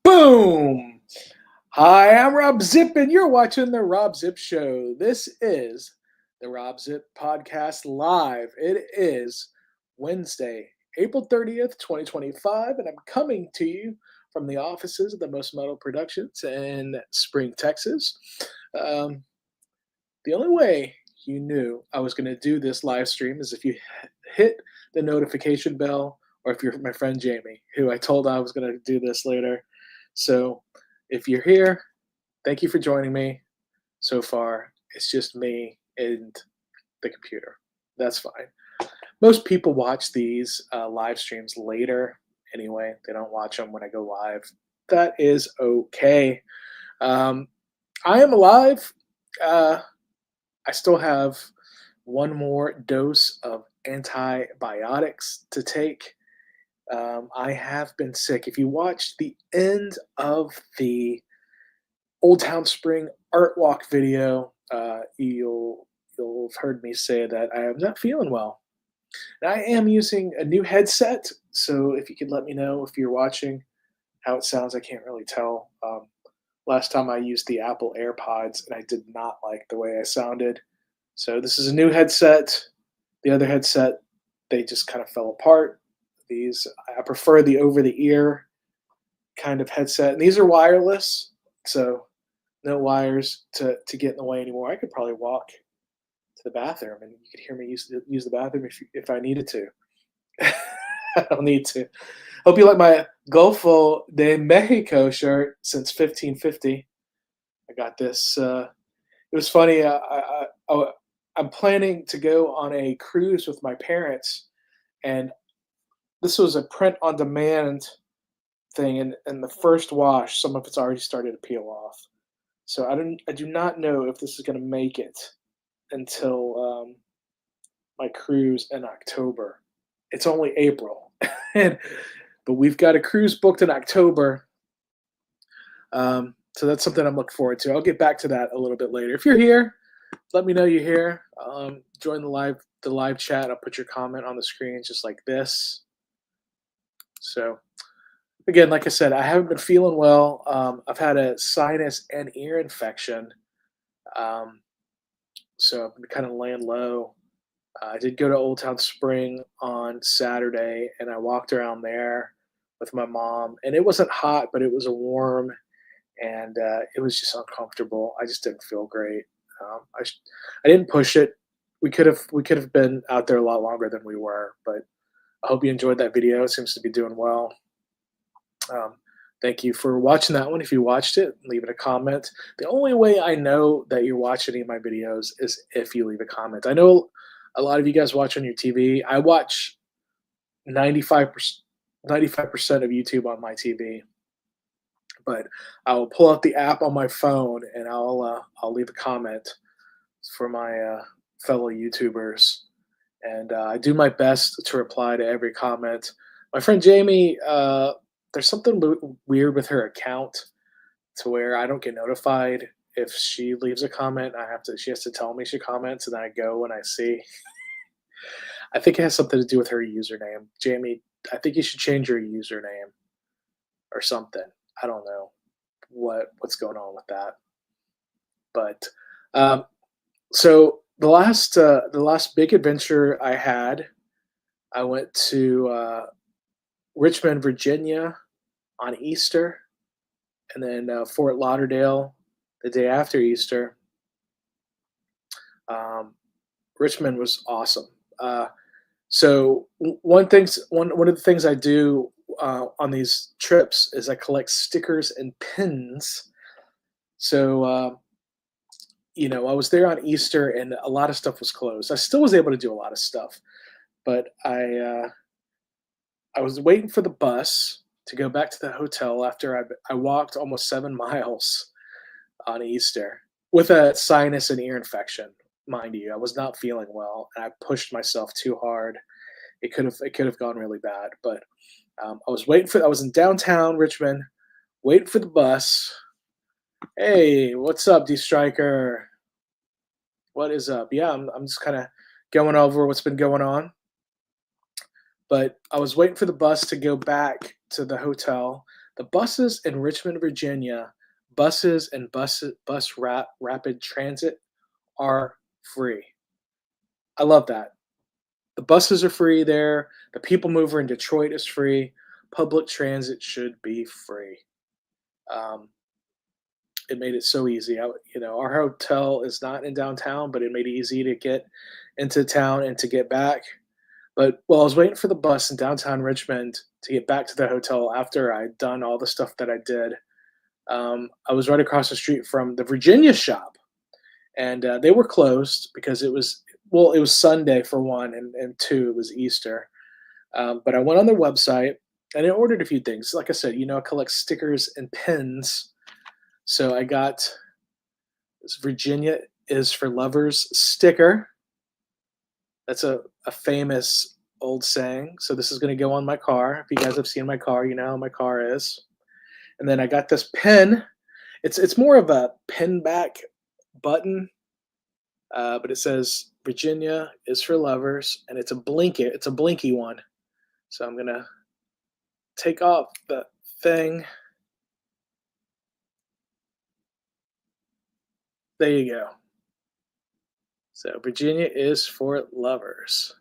Boom! Hi, I'm Robb Zipp, and you're watching The Robb Zipp Show. This is the Robb Zipp Podcast Live. It is Wednesday, April 30th, 2025, and I'm coming to you from the offices of the Most Metal Productions in Spring, Texas. Um, the only way you knew I was going to do this live stream is if you hit the notification bell or if you're my friend Jamie, who I told I was going to do this later. So if you're here, thank you for joining me. So far, it's just me and the computer. That's fine. Most people watch these live streams later anyway. They don't watch them when I go live. That is okay. I am alive. I still have one more dose of antibiotics to take. I have been sick. If you watched the end of the Old Town Spring Art Walk video, you'll have heard me say that I am not feeling well. And I am using a new headset, so if you could let me know if you're watching how it sounds, I can't really tell. Last time I used the Apple AirPods, and I did not like the way I sounded. So this is a new headset. The other headset, they just kind of fell apart. These, I prefer the over-the-ear kind of headset. And these are wireless, so no wires to get in the way anymore. I could probably walk to the bathroom, and you could hear me use the bathroom if I needed to. I don't need to. Hope you like my Golfo de Mexico shirt since 1550. I got this. It was funny. I'm planning to go on a cruise with my parents, and this was a print-on-demand thing, and the first wash, some of it's already started to peel off. So I do not know if this is going to make it until my cruise in October. It's only April, but we've got a cruise booked in October. So that's something I'm looking forward to. I'll get back to that a little bit later. If you're here, let me know you're here. Join the live chat. I'll put your comment on the screen just like this. So again, like I said, I haven't been feeling well. I've had a sinus and ear infection. So I've been kind of laying low. I did go to Old Town Spring on Saturday, and I walked around there with my mom. And it wasn't hot, but it was warm, and it was just uncomfortable. I just didn't feel great. I didn't push it. We could have been out there a lot longer than we were, but I hope you enjoyed that video. It seems to be doing well. Thank you for watching that one. If you watched it, leave it a comment. The only way I know that you're watching any of my videos is if you leave a comment. I know a lot of you guys watch on your TV. I watch 95% of YouTube on my TV, but I'll pull out the app on my phone and I'll leave a comment for my fellow YouTubers, and I do my best to reply to every comment. My friend Jamie, there's something weird with her account to where I don't get notified if she leaves a comment. She has to tell me she comments, and then I go and I see. I think it has something to do with her username. Jamie, I think you should change your username or something. I don't know what's going on with that. But so the last big adventure I had, I went to Richmond, Virginia on Easter, and then Fort Lauderdale the day after Easter. Richmond was awesome. So one of the things I do on these trips is I collect stickers and pins. So I was there on Easter, and a lot of stuff was closed. I still was able to do a lot of stuff, but I was waiting for the bus to go back to the hotel after I walked almost 7 miles on Easter with a sinus and ear infection. Mind you, I was not feeling well, and I pushed myself too hard. It could have gone really bad, but I was in downtown Richmond, waiting for the bus. Hey, what's up, D Striker? What is up? Yeah, I'm just kind of going over what's been going on. But I was waiting for the bus to go back to the hotel. The buses in Richmond, Virginia, buses and rapid transit are free. I love that. The buses are free there. The People Mover in Detroit is free. Public transit should be free. Um, it made it so easy. Our hotel is not in downtown, but it made it easy to get into town and to get back. But while I was waiting for the bus in downtown Richmond to get back to the hotel after I'd done all the stuff that I did, I was right across the street from the Virginia shop, and they were closed because it was Sunday for one, and two, it was Easter. But I went on their website and I ordered a few things. Like I said, I collect stickers and pins. So I got this Virginia is for Lovers sticker. That's a famous old saying. So this is going to go on my car. If you guys have seen my car, you know how my car is. And then I got this pin. It's more of a pin back button, but it says Virginia is for lovers, and it's a blinky. It's a blinky one. So I'm gonna take off the thing. There you go. So Virginia is for lovers.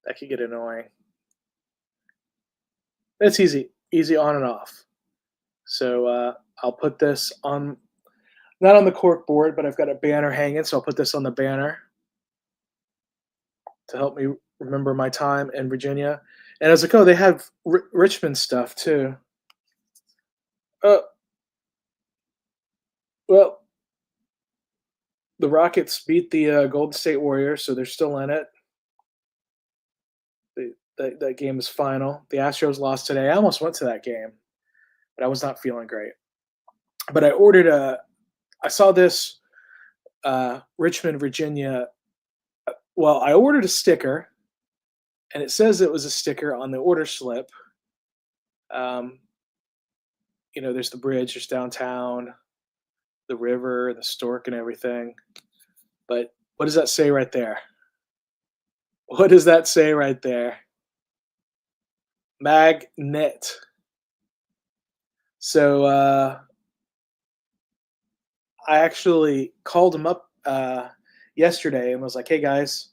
That could get annoying. That's easy on and off. So I'll put this on, not on the cork board, but I've got a banner hanging, so I'll put this on the banner to help me remember my time in Virginia. And as I go, they have Richmond stuff too. Uh, well, the Rockets beat the Golden State Warriors, so they're still in it. That game is final. The Astros lost today. I almost went to that game, but I was not feeling great. But I saw this Richmond, Virginia. Well, I ordered a sticker, and it says it was a sticker on the order slip. Um, there's the bridge, there's downtown, the river, the stork, and everything. But what does that say right there? What does that say right there? Magnet. So I actually called him up yesterday and was like, "Hey guys,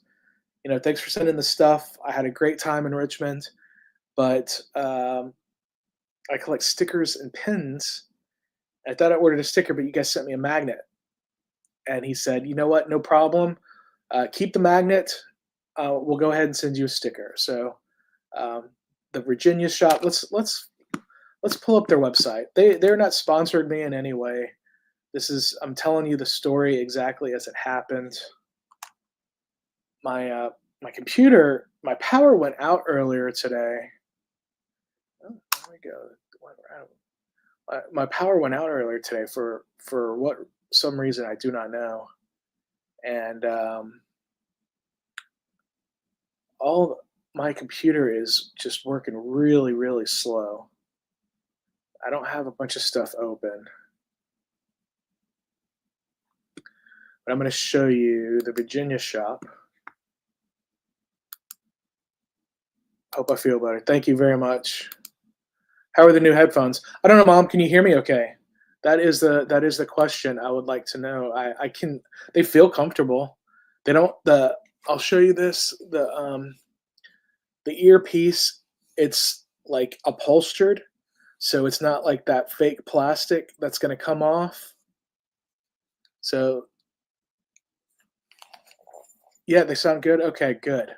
thanks for sending the stuff. I had a great time in Richmond, but I collect stickers and pins. I thought I ordered a sticker, but you guys sent me a magnet." And he said, "You know what? No problem. Keep the magnet. We'll go ahead and send you a sticker." So the Virginia shop. Let's pull up their website. They're not sponsored me in any way. I'm telling you the story exactly as it happened. My computer, my power went out earlier today. Oh, there we go. My power went out earlier today for what some reason I do not know, and all my computer is just working really, really slow. I don't have a bunch of stuff open, but I'm going to show you the Virginia shop. Hope I feel better. Thank you very much. How are the new headphones? I don't know, Mom. Can you hear me okay? That is the question I would like to know. I can. They feel comfortable. They don't. I'll show you this. The earpiece. It's like upholstered, so it's not like that fake plastic that's going to come off. So yeah, they sound good. Okay, good.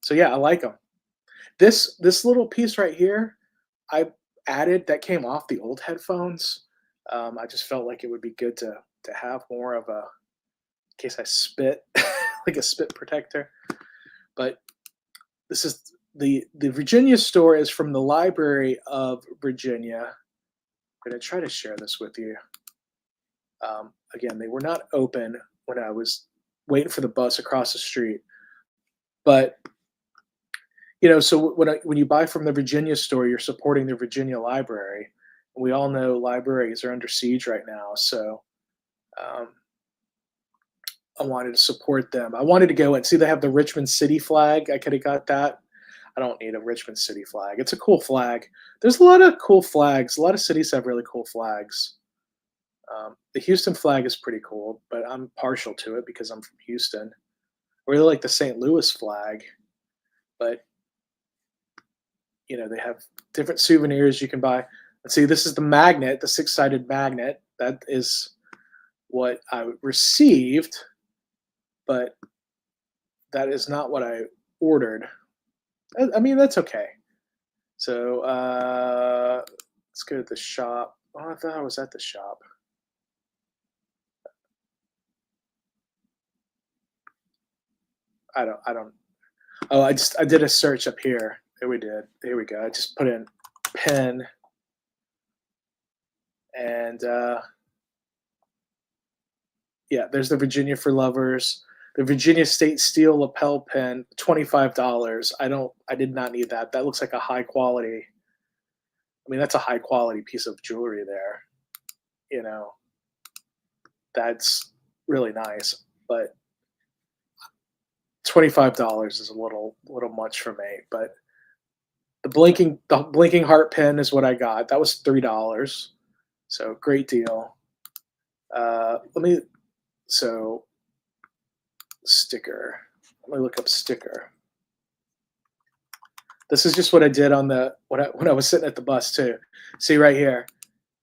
So yeah, I like them. This little piece right here, I added that came off the old headphones. I just felt like it would be good to have more of a, in case I spit, like a spit protector. But this is the Virginia store is from the Library of Virginia. I'm going to try to share this with you. Again, they were not open when I was waiting for the bus across the street, but so when you buy from the Virginia store, you're supporting the Virginia Library. We all know libraries are under siege right now, so I wanted to support them. I wanted to go and see they have the Richmond City flag. I could have got that. I don't need a Richmond City flag. It's a cool flag. There's a lot of cool flags. A lot of cities have really cool flags. The Houston flag is pretty cool, but I'm partial to it because I'm from Houston. I really like the St. Louis flag, but they have different souvenirs you can buy. Let's see, this is the magnet, the six-sided magnet. That is what I received, but that is not what I ordered. I mean, that's okay. So let's go to the shop. Oh, I thought I was at the shop. I don't. Oh, I did a search up here. Here we did. Here we go. I just put in pen and yeah, there's the Virginia for Lovers. The Virginia State Steel lapel pin, $25. I did not need that. That looks like a high quality. I mean, that's a high quality piece of jewelry there. You know, that's really nice. But $25 is a little much for me. But the blinking heart pin is what I got. That was $3. So great deal. So sticker. Let me look up sticker. This is just what I did on when I was sitting at the bus too. See right here.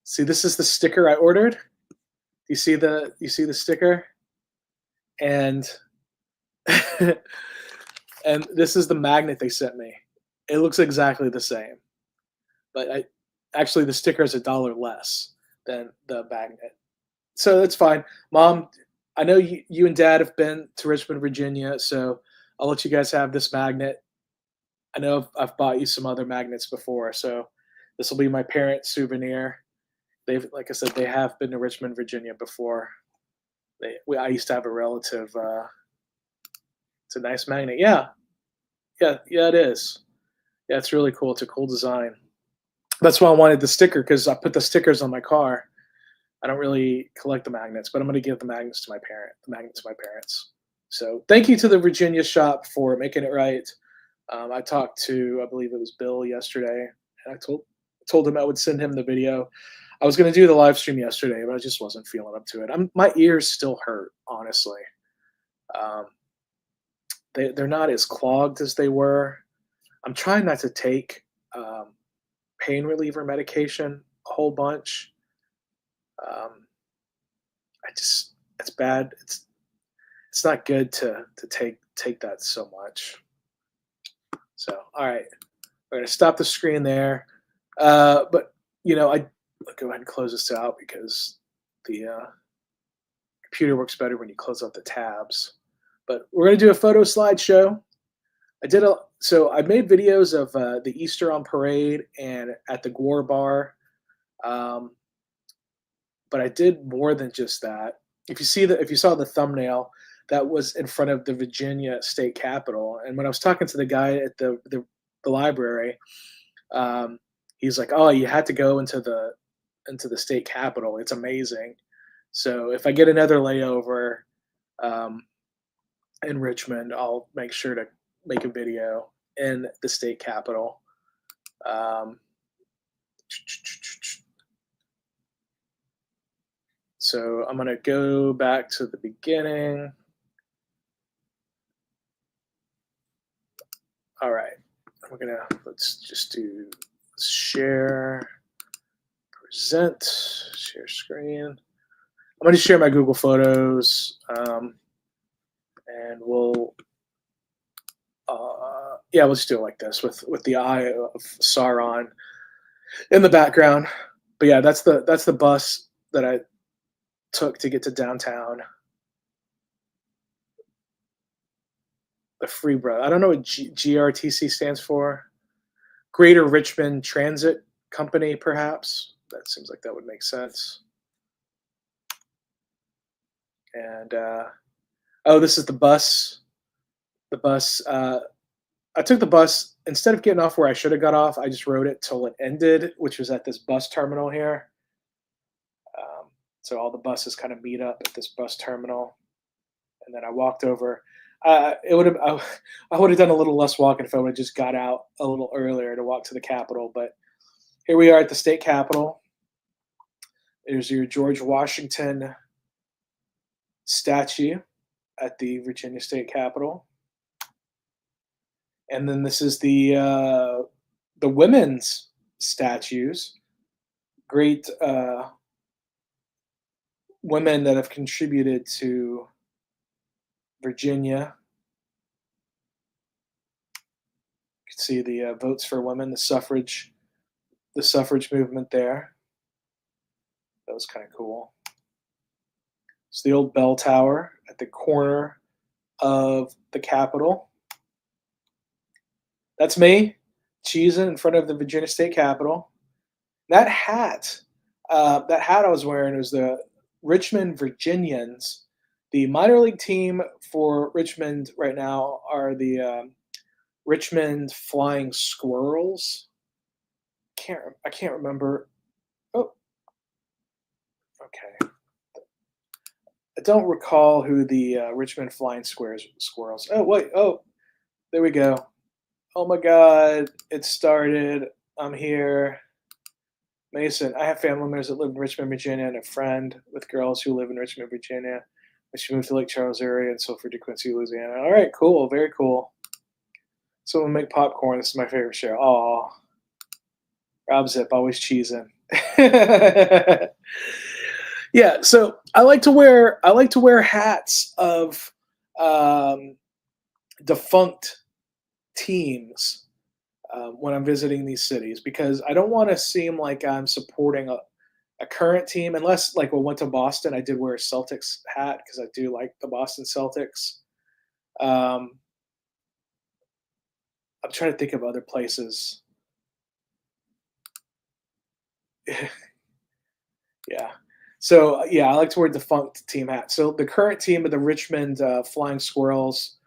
See, this is the sticker I ordered. You see the sticker? And and this is the magnet they sent me. It looks exactly the same. But actually the sticker is $1 less than the magnet. So that's fine. Mom, I know you and Dad have been to Richmond, Virginia, so I'll let you guys have this magnet. I know I've bought you some other magnets before, so this will be my parents' souvenir. Like I said, they have been to Richmond, Virginia before. I used to have a relative. It's a nice magnet. Yeah, it is. Yeah, it's really cool. It's a cool design. That's why I wanted the sticker because I put the stickers on my car. I don't really collect the magnets, but I'm going to give the magnets to my parents. So thank you to the Virginia shop for making it right. I talked to, I believe it was Bill yesterday, and I told him I would send him the video. I was going to do the live stream yesterday, but I just wasn't feeling up to it. My ears still hurt, honestly. They're not as clogged as they were. I'm trying not to take pain reliever medication a whole bunch. It's bad. It's not good to take that so much. So all right, we're gonna stop the screen there. But I'll go ahead and close this out because the computer works better when you close out the tabs. But we're gonna do a photo slideshow. I made videos of the Easter on Parade and at the Gore Bar. But I did more than just that. If you saw the thumbnail, that was in front of the Virginia State Capitol. And when I was talking to the guy at the library, he's like, "Oh, you had to go into the state capitol. It's amazing." So if I get another layover in Richmond, I'll make sure to make a video in the state capitol. So I'm going to go back to the beginning. All right. Let's just do share, present, share screen. I'm going to share my Google Photos, and we'll just do it like this with the eye of Sauron in the background. But yeah, that's the bus that I took to get to downtown. The Freeborough. I don't know what GRTC stands for. Greater Richmond Transit Company, perhaps. That seems like that would make sense. And this is the bus. The bus. I took the bus instead of getting off where I should have got off. I just rode it till it ended, which was at this bus terminal here. So all the buses kind of meet up at this bus terminal, and then I walked over. It would have. I would have done a little less walking if I would have just got out a little earlier to walk to the Capitol. But here we are at the state capitol. There's your George Washington statue at the Virginia State Capitol, and then this is the women's statues. Great women that have contributed to Virginia. You can see the votes for women, the suffrage movement there. That was kind of cool. It's the old bell tower at the corner of the Capitol. That's me, cheesing in front of the Virginia State Capitol. That hat I was wearing was the Richmond Virginians. The minor league team for Richmond right now are the Richmond Flying Squirrels. I can't remember. Oh, okay. I don't recall who the Richmond Flying Squirrels. Oh wait. Oh, there we go. Oh my God! It started. I'm here. Mason, I have family members that live in Richmond, Virginia, and a friend with girls who live in Richmond, Virginia. She moved to Lake Charles area and Sulphur to Quincy, Louisiana. All right, cool, very cool. Someone make popcorn. This is my favorite show. Oh, Robb Zipp, always cheesing. Yeah, so I like to wear hats of defunct teams when I'm visiting these cities because I don't want to seem like I'm supporting a current team unless like when I went to Boston, I did wear a Celtics hat because I do like the Boston Celtics. I'm trying to think of other places. Yeah. So yeah, I like to wear defunct team hats. So the current team of the Richmond Flying Squirrels,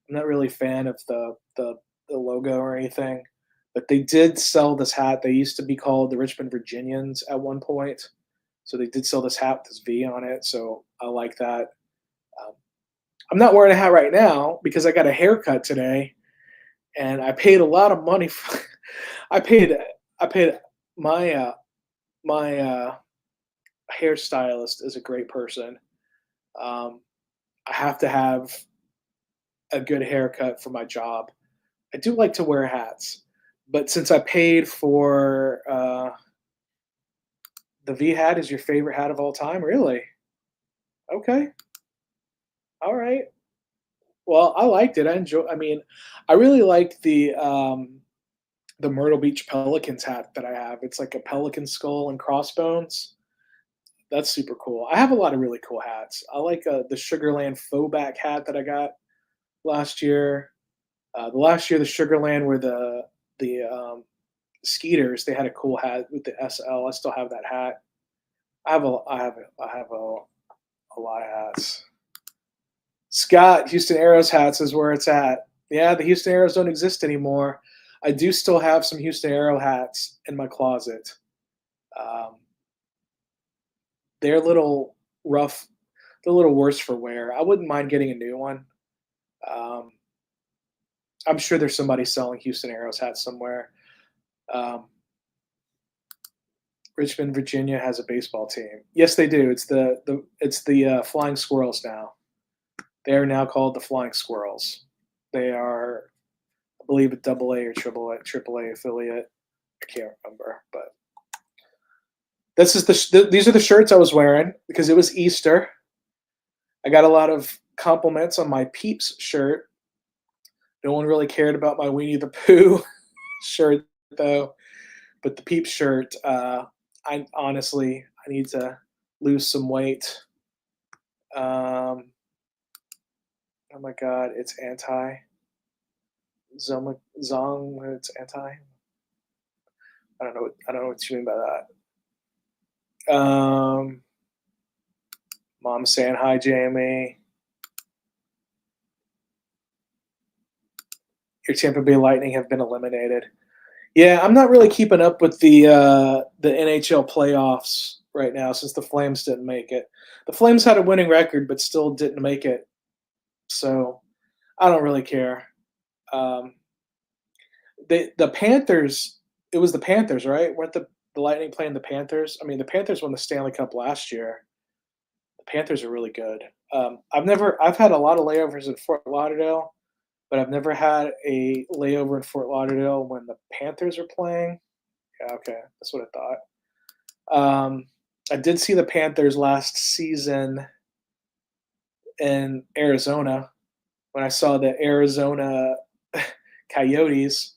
I'm not really a fan of the logo or anything, but they did sell this hat. They used to be called the Richmond Virginians at one point, so they did sell this hat with this V on it. So I like that. I'm not wearing a hat right now because I got a haircut today, and I paid a lot of money. I paid my hairstylist is a great person. I have to have a good haircut for my job. I do like to wear hats, but since I paid for the V hat is your favorite hat of all time, really? Okay, all right. Well, I liked it. I mean, I really like the Myrtle Beach Pelicans hat that I have. It's like a pelican skull and crossbones. That's super cool. I have a lot of really cool hats. I like the Sugarland faux back hat that I got last year. The last year, the Sugarland were the Skeeters. They had a cool hat with the SL. I still have that hat. I have a lot of hats. Scott, Houston Aeros hats is where it's at. Yeah, the Houston Aeros don't exist anymore. I do still have some Houston Aero hats in my closet. Um, they're a little rough. They're a little worse for wear. I wouldn't mind getting a new one. Um, I'm sure there's somebody selling Houston Aeros hats somewhere. Um, Richmond, Virginia has a baseball team. Yes, they do. It's the Flying Squirrels now. They are now called the Flying Squirrels. They are, I believe, a double A or triple A affiliate. I can't remember, but these are the shirts I was wearing because it was Easter. I got a lot of compliments on my Peeps shirt. No one really cared about my Winnie the Pooh shirt though, but the Peeps shirt. I honestly I need to lose some weight. Oh my God, it's anti Zong. It's anti. I don't know. I don't know what you mean by that. Mom saying hi, Jamie. Your Tampa Bay Lightning have been eliminated. Yeah, I'm not really keeping up with the NHL playoffs right now since the Flames didn't make it. The Flames had a winning record, but still didn't make it. So I don't really care. Um, the Panthers. It was the Panthers, right? Weren't the Lightning playing the Panthers? I mean, the Panthers won the Stanley Cup last year. The Panthers are really good. I've had a lot of layovers in Fort Lauderdale, but I've never had a layover in Fort Lauderdale when the Panthers are playing. Yeah, okay, that's what I thought. I did see the Panthers last season in Arizona when I saw the Arizona Coyotes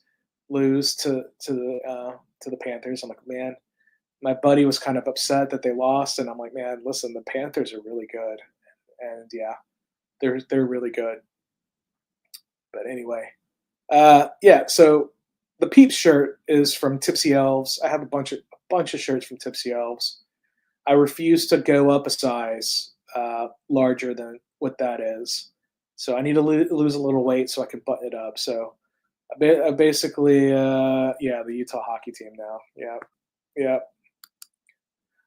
lose to the Panthers. I'm like, man, my buddy was kind of upset that they lost, and I'm like, man, listen, the Panthers are really good, and yeah, they're really good. But anyway, yeah. So the Peep shirt is from Tipsy Elves. I have a bunch of shirts from Tipsy Elves. I refuse to go up a size larger than what that is. So I need to lose a little weight so I can button it up. So I basically, yeah, the Utah hockey team now. Yeah, yeah.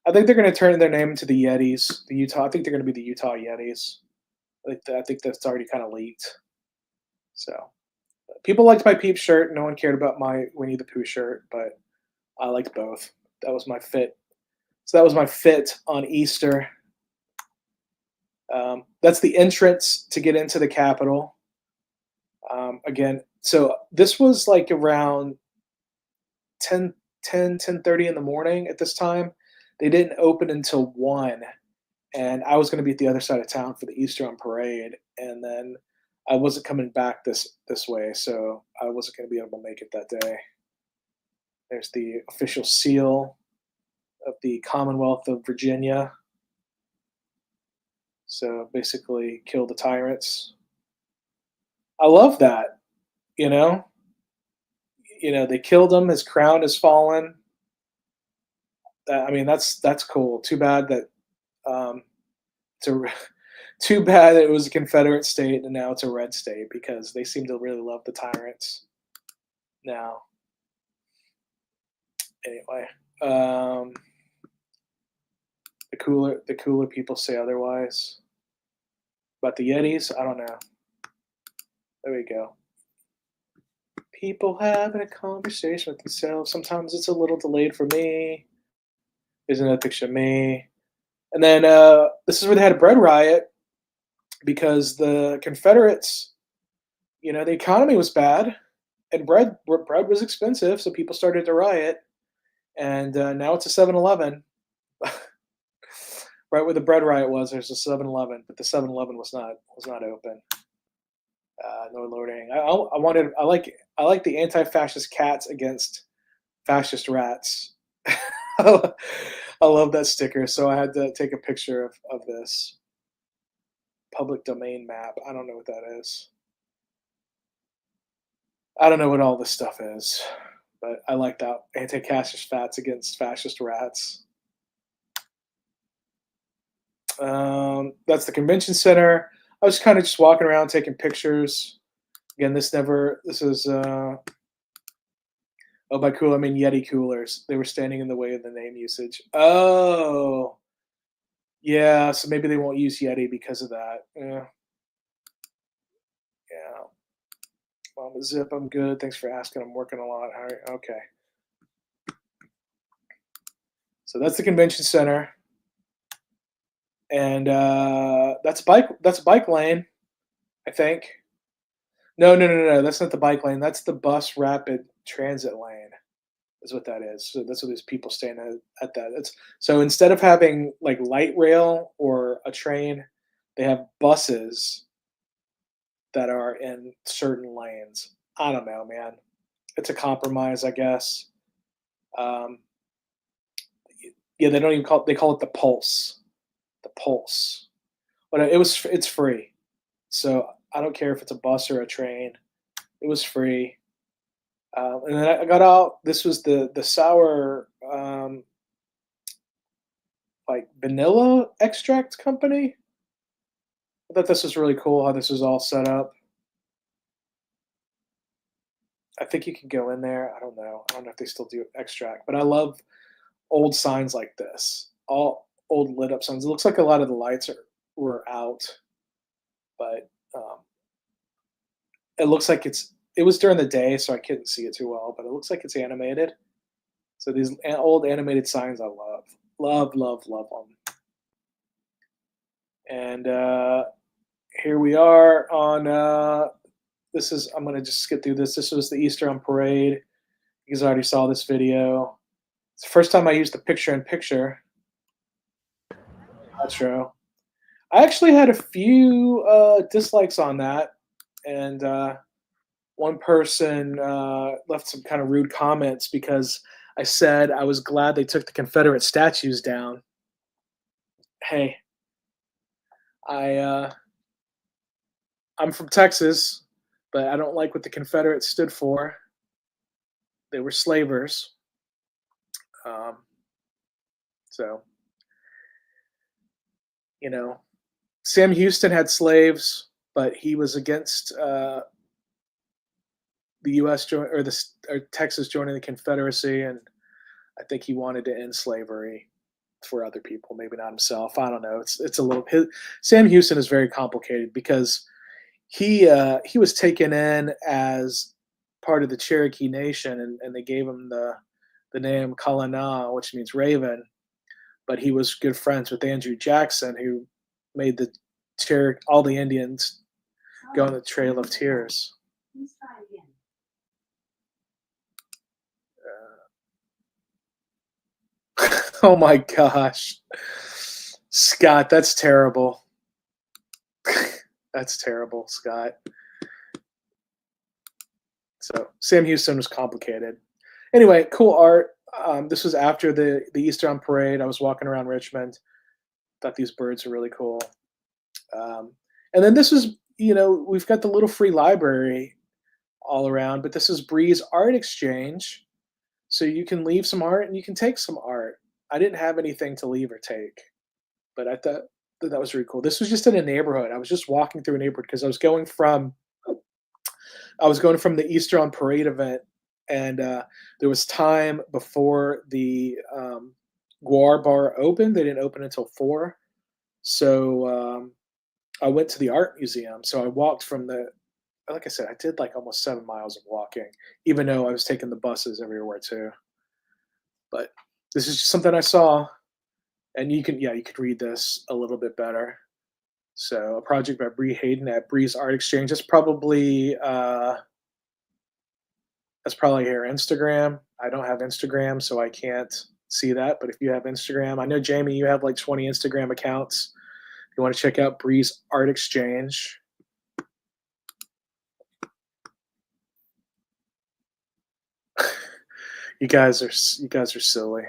I think they're going to turn their name into the Yetis. The Utah. I think they're going to be the Utah Yetis. I think that's already kind of leaked. So people liked my Peep shirt. No one cared about my Winnie the Pooh shirt, but I liked both. That was my fit. So that was my fit on Easter. That's the entrance to get into the Capitol. Again, so this was like around 10:30 in the morning at this time. They didn't open until 1, and I was going to be at the other side of town for the Easter on parade, and then I wasn't coming back this way, so I wasn't going to be able to make it that day. There's the official seal of the Commonwealth of Virginia. So basically, kill the tyrants. I love that. You know, they killed him. His crown has fallen. I mean, that's cool. Too bad that it's a too bad it was a Confederate state and now it's a red state because they seem to really love the tyrants now. Anyway, um, the cooler people say otherwise. But the Yetis, I don't know. There we go. People having a conversation with themselves. Sometimes it's a little delayed for me. There's another picture of me. And then this is where they had a bread riot because the Confederates, the economy was bad and bread was expensive, so people started to riot. And now it's a 7-Eleven. Right where the bread riot was, there's a 7-Eleven, but the 7-Eleven was not open. No loading. I like the anti-fascist cats against fascist rats. I love that sticker, so I had to take a picture of this public domain map. I don't know what that is. I don't know what all this stuff is, but I like that anti-fascist fats against fascist rats. That's the convention center. I was kind of just walking around taking pictures. Again, this is oh, by cool I mean Yeti coolers. They were standing in the way of the name usage. Oh, yeah, so maybe they won't use Yeti because of that. Yeah, yeah. Mama Zip, I'm good. Thanks for asking. I'm working a lot. All right, okay. So that's the convention center, and that's a bike lane, I think. No, no, no, no. That's not the bike lane. That's the bus rapid transit lane. Is what that is. So that's what these people staying at that. It's so instead of having like light rail or a train, they have buses that are in certain lanes. I don't know, man. It's a compromise, I guess. Um, yeah, they don't even call it. They call it the Pulse. The Pulse. But it's free. So I don't care if it's a bus or a train. It was free. And then I got out. This was the sour like vanilla extract company. I thought this was really cool how this was all set up. I think you can go in there. I don't know. I don't know if they still do extract, but I love old signs like this. All old lit up signs. It looks like a lot of the lights were out, but It looks like it was during the day, so I couldn't see it too well, but it looks like it's animated. So these old animated signs I love. Love, love, love them. And here we are on this is I'm gonna just skip through this. This was the Easter on Parade. You guys already saw this video. It's the first time I used the picture in picture outro. I actually had a few dislikes on that, and one person left some kind of rude comments because I said I was glad they took the Confederate statues down. Hey, I I'm from Texas, but I don't like what the Confederates stood for. They were slavers. Um, so you know, Sam Houston had slaves, but he was against the U.S. Or Texas joining the Confederacy, and I think he wanted to end slavery for other people, maybe not himself. I don't know. It's a little. Sam Houston is very complicated because he was taken in as part of the Cherokee Nation, and they gave him the name Kalana, which means raven. But he was good friends with Andrew Jackson, who made all the Indians go on the Trail of Tears. Oh my gosh, Scott, that's terrible. That's terrible, Scott. So Sam Houston was complicated. Anyway, cool art. This was after the Easter on Parade. I was walking around Richmond. Thought these birds are really cool. And then this is, we've got the little free library all around, but this is Bree's Art Exchange. So you can leave some art and you can take some art. I didn't have anything to leave or take, but I thought that was really cool. This was just in a neighborhood. I was just walking through a neighborhood because I was going from the Easter on Parade event, and there was time before the Guar Bar opened. They didn't open until 4, so I went to the art museum. So I walked like I said, I did like almost 7 miles of walking, even though I was taking the buses everywhere too. But this is just something I saw, and you could read this a little bit better. So a project by Bree Hayden at Bree's Art Exchange. That's probably her Instagram. I don't have Instagram, so I can't see that. But if you have Instagram, I know Jamie, you have like 20 Instagram accounts. If you want to check out Bree's Art Exchange. You guys are silly.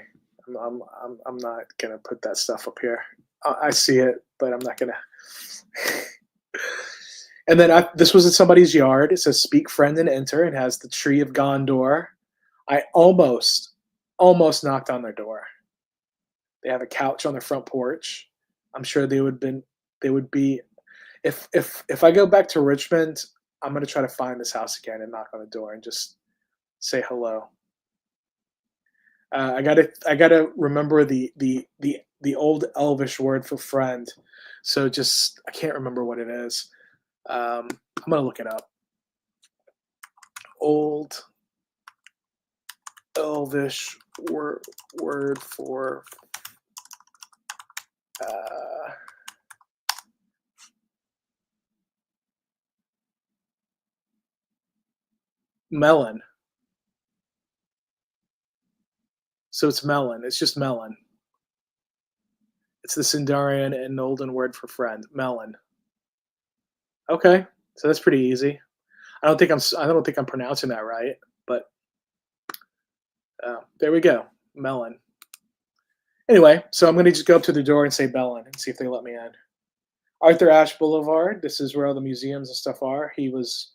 I'm not gonna put that stuff up here. I see it, but I'm not gonna. And then this was in somebody's yard. It says "Speak, friend, and enter," and has the tree of Gondor. I almost knocked on their door. They have a couch on their front porch. I'm sure they would be. If I go back to Richmond, I'm gonna try to find this house again and knock on the door and just say hello. I gotta remember the old Elvish word for friend. So I can't remember what it is. I'm gonna look it up. Old Elvish word for melon. So it's melon. It's just melon. It's the Sindarian and Nolden word for friend. Melon. Okay, so that's pretty easy. I don't think I'm pronouncing that right, but there we go. Melon. Anyway, so I'm gonna just go up to the door and say Bellin and see if they let me in. Arthur Ashe Boulevard. This is where all the museums and stuff are. He was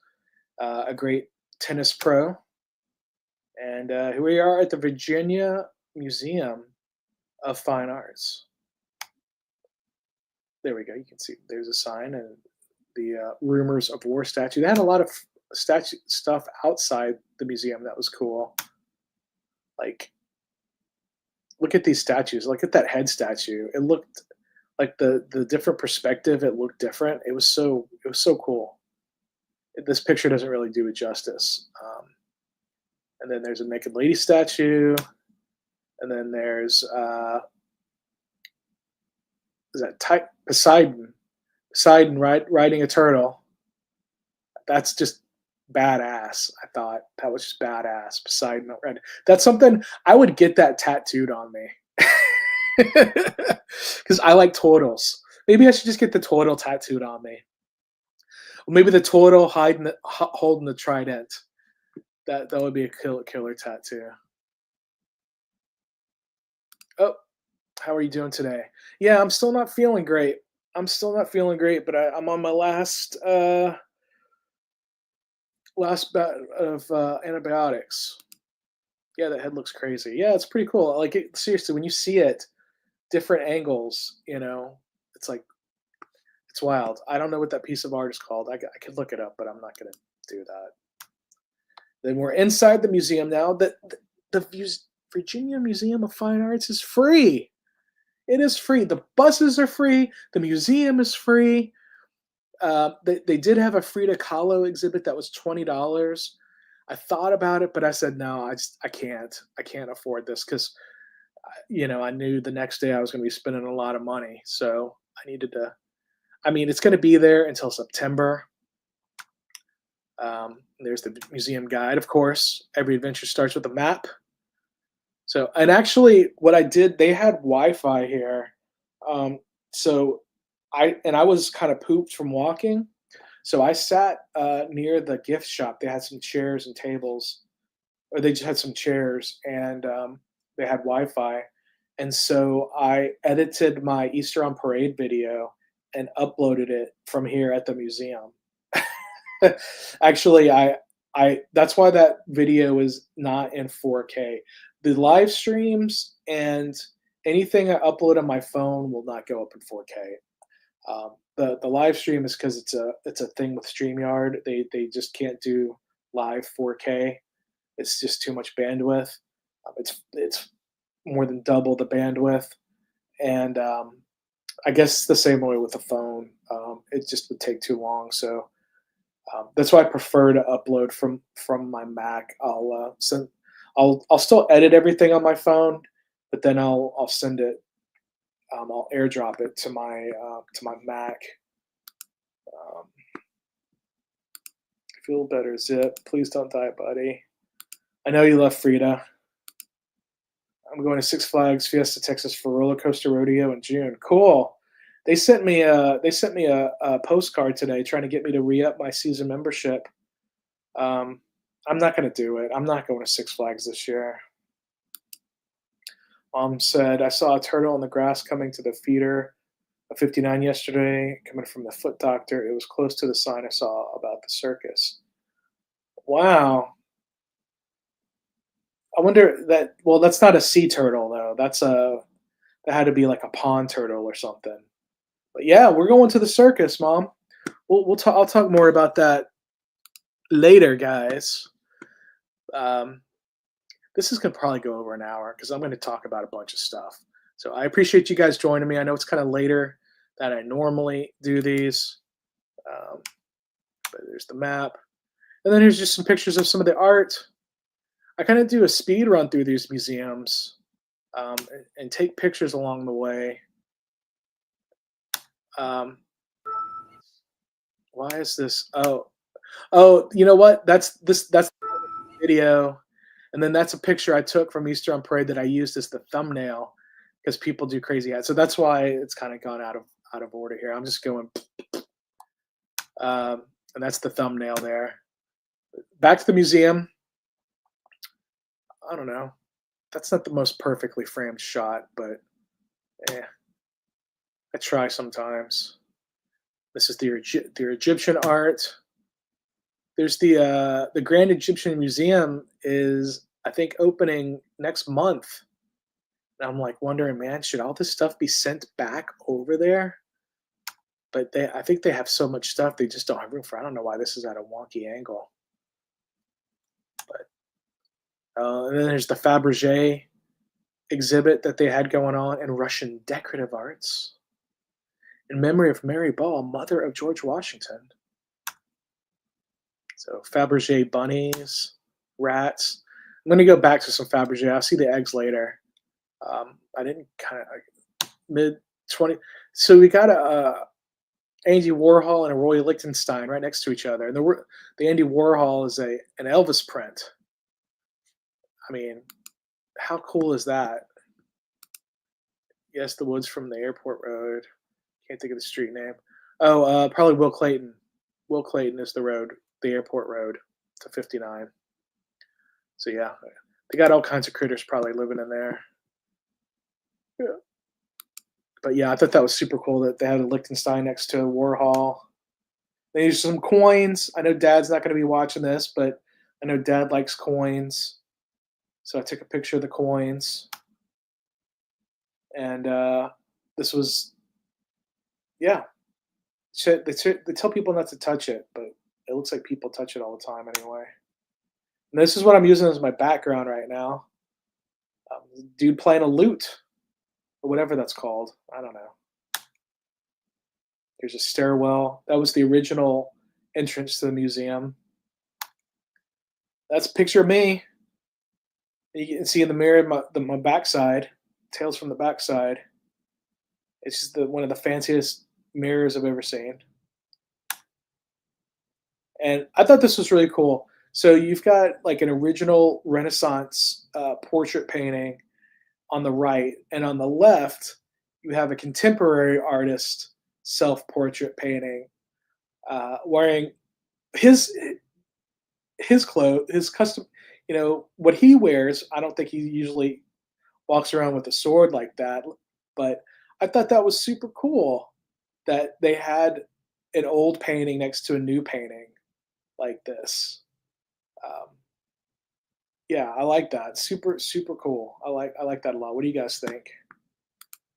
a great tennis pro. And here we are at the Virginia Museum of Fine Arts. There we go. You can see there's a sign and the Rumors of War statue. They had a lot of statue stuff outside the museum that was cool. Like, look at these statues. Look at that head statue. It looked like the different perspective. It looked different. It was so cool. This picture doesn't really do it justice. And then there's a naked lady statue, and then there's is that Poseidon? Poseidon riding a turtle. That's just badass. I thought that was just badass. Poseidon red. That's something I would get that tattooed on me because I like turtles. Maybe I should just get the turtle tattooed on me. Or maybe the turtle holding the trident. That would be a killer tattoo. Oh, how are you doing today? Yeah, I'm still not feeling great. I'm still not feeling great, but I'm on my last bout of antibiotics. Yeah, that head looks crazy. Yeah, it's pretty cool. Like seriously, when you see it, different angles, it's like it's wild. I don't know what that piece of art is called. I could look it up, but I'm not gonna do that. Then we're inside the museum now. The Virginia Museum of Fine Arts is free. It is free. The buses are free. The museum is free. They did have a Frida Kahlo exhibit that was $20. I thought about it, but I said no. I can't. I can't afford this because I knew the next day I was going to be spending a lot of money. So I needed to. I mean, it's going to be there until September. There's the museum guide, of course. Every adventure starts with a map. So, and actually, what I did, they had Wi-Fi here. So I was kind of pooped from walking. So I sat near the gift shop. They had some chairs and tables, or they just had some chairs, and they had Wi-Fi. And so I edited my Easter on Parade video and uploaded it from here at the museum. Actually, I that's why that video is not in 4K. The live streams and anything I upload on my phone will not go up in 4K. The live stream is because it's a thing with Streamyard. They just can't do live 4K. It's just too much bandwidth. It's more than double the bandwidth, and I guess the same way with the phone. It just would take too long. So that's why I prefer to upload from my Mac. I'll still edit everything on my phone, but then I'll send it. I'll airdrop it to my Mac. Feel better, Zip. Please don't die, buddy. I know you love Frida. I'm going to Six Flags Fiesta Texas for roller coaster rodeo in June. Cool. They sent me a postcard today trying to get me to re-up my season membership. I'm not going to do it. I'm not going to Six Flags this year. Mom said, I saw a turtle in the grass coming to the feeder of 59 yesterday, coming from the foot doctor. It was close to the sign I saw about the circus. Wow. I wonder well, that's not a sea turtle though. That had to be like a pond turtle or something. But yeah, we're going to the circus, Mom. I'll talk more about that later, guys. This is gonna probably go over an hour because I'm going to talk about a bunch of stuff. So I appreciate you guys joining me. I know it's kind of later than I normally do these, but there's the map, and then here's just some pictures of some of the art. I kind of do a speed run through these museums and take pictures along the way. Why is this? Oh, you know what? That's the video, and then that's a picture I took from Easter on Parade that I used as the thumbnail because people do crazy ads. So that's why it's kind of gone out of order here. I'm just going, and that's the thumbnail there. Back to the museum. I don't know. That's not the most perfectly framed shot, but I try sometimes. This is the Egyptian art. There's the Grand Egyptian Museum is, I think, opening next month. And I'm like wondering, man, should all this stuff be sent back over there? But I think they have so much stuff they just don't have room for. I don't know why this is at a wonky angle. But and then there's the Fabergé exhibit that they had going on, and Russian decorative arts in memory of Mary Ball, mother of George Washington. So Fabergé bunnies, rats. I'm gonna go back to some Fabergé. I'll see the eggs later. I didn't kind of mid 20. So we got a Andy Warhol and a Roy Lichtenstein right next to each other. And the Andy Warhol is an Elvis print. I mean, how cool is that? Yes, the woods from the airport road. Can't think of the street name. Oh, probably Will Clayton. Will Clayton is the road, the airport road to 59. So yeah, they got all kinds of critters probably living in there. Yeah. But yeah, I thought that was super cool that they had a Liechtenstein next to a Warhol. They used some coins. I know Dad's not going to be watching this, but I know Dad likes coins. So I took a picture of the coins. And this was, yeah. They tell people not to touch it, but it looks like people touch it all the time anyway. And this is what I'm using as my background right now. Dude playing a lute, or whatever that's called. I don't know. There's a stairwell. That was the original entrance to the museum. That's a picture of me. You can see in the mirror my backside, tails from the backside. It's just one of the fanciest mirrors I've ever seen. And I thought this was really cool. So you've got like an original Renaissance portrait painting on the right, and on the left, you have a contemporary artist self-portrait painting wearing his clothes, his custom, what he wears. I don't think he usually walks around with a sword like that, but I thought that was super cool that they had an old painting next to a new painting like this. Um, yeah, I like that. Super, super cool. I like that a lot. What do you guys think?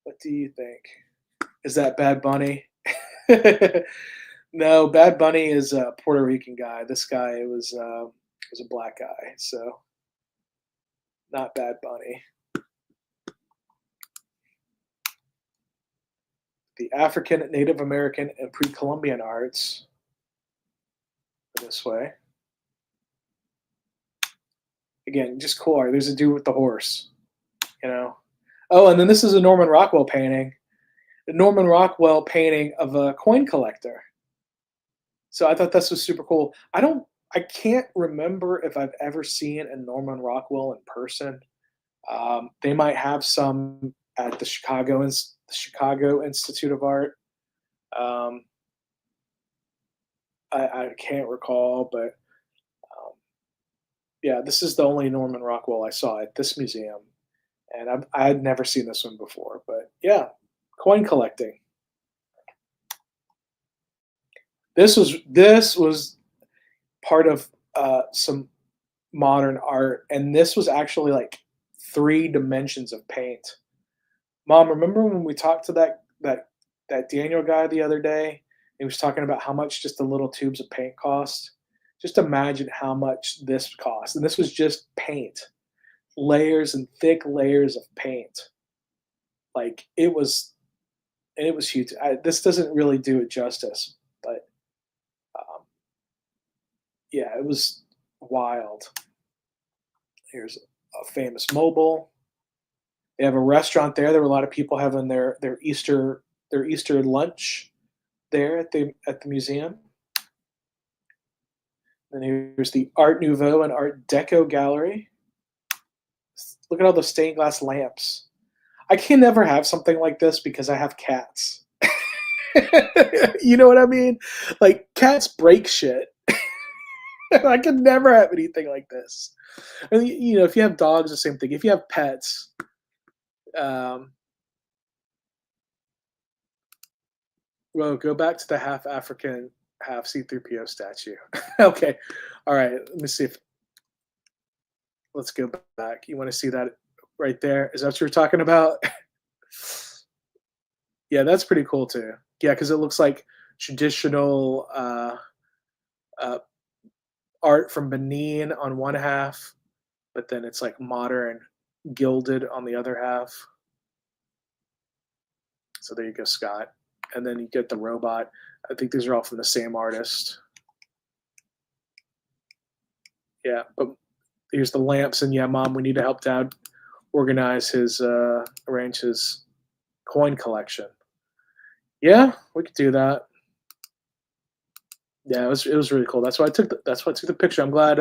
What do you think? Is that Bad Bunny? No, Bad Bunny is a Puerto Rican guy. This guy was a black guy, so not Bad Bunny. The African, Native American, and pre-Columbian arts. This way. Again, just cool art. There's a dude with the horse, you know. Oh, and then this is a Norman Rockwell painting. The Norman Rockwell painting of a coin collector. So I thought this was super cool. I can't remember if I've ever seen a Norman Rockwell in person. They might have some at the Chicago Institute of Art. I can't recall, but yeah, this is the only Norman Rockwell I saw at this museum, and I had never seen this one before. But yeah, coin collecting. This was part of some modern art, and this was actually like 3 dimensions of paint. Mom, remember when we talked to that Daniel guy the other day? He was talking about how much just the little tubes of paint cost. Just imagine how much this cost, and this was just paint, layers and thick layers of paint. Like it was huge. This doesn't really do it justice, but um, yeah, it was wild. Here's a famous mobile. They have a restaurant there. There were a lot of people having their Easter lunch there at the museum. Then here's the Art Nouveau and Art Deco gallery. Look at all those stained glass lamps. I can never have something like this because I have cats. You know what I mean? Like cats break shit. I could never have anything like this. And if you have dogs, the same thing. If you have pets, um, well, go back to the half African, half C-3PO statue. Okay, all right. Let me see if let's go back. You want to see that right there? Is that what you're talking about? Yeah, that's pretty cool too. Yeah, because it looks like traditional uh, art from Benin on one half, but then it's like modern gilded on the other half. So there you go, Scott. And then you get the robot. I think these are all from the same artist. Yeah, but here's the lamps, and yeah, Mom, we need to help Dad organize arrange his coin collection. Yeah, we could do that. Yeah, it was really cool. That's why I took the picture. I'm glad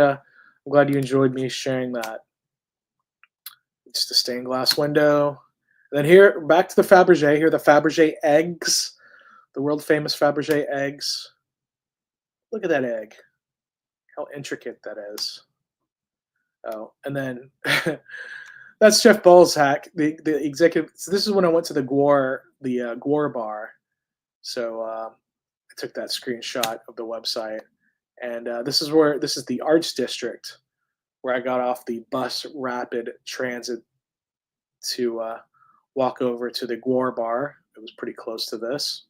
you enjoyed me sharing that. It's the stained glass window. And then here, back to the Fabergé. Here are the Fabergé eggs, the world famous Fabergé eggs. Look at that egg. How intricate that is. Oh, and then that's Jeff Balzak, the executive. So this is when I went to the Gwar bar. So I took that screenshot of the website, and this is the Arts District where I got off the bus rapid transit to walk over to the Gwar bar. It was pretty close to this.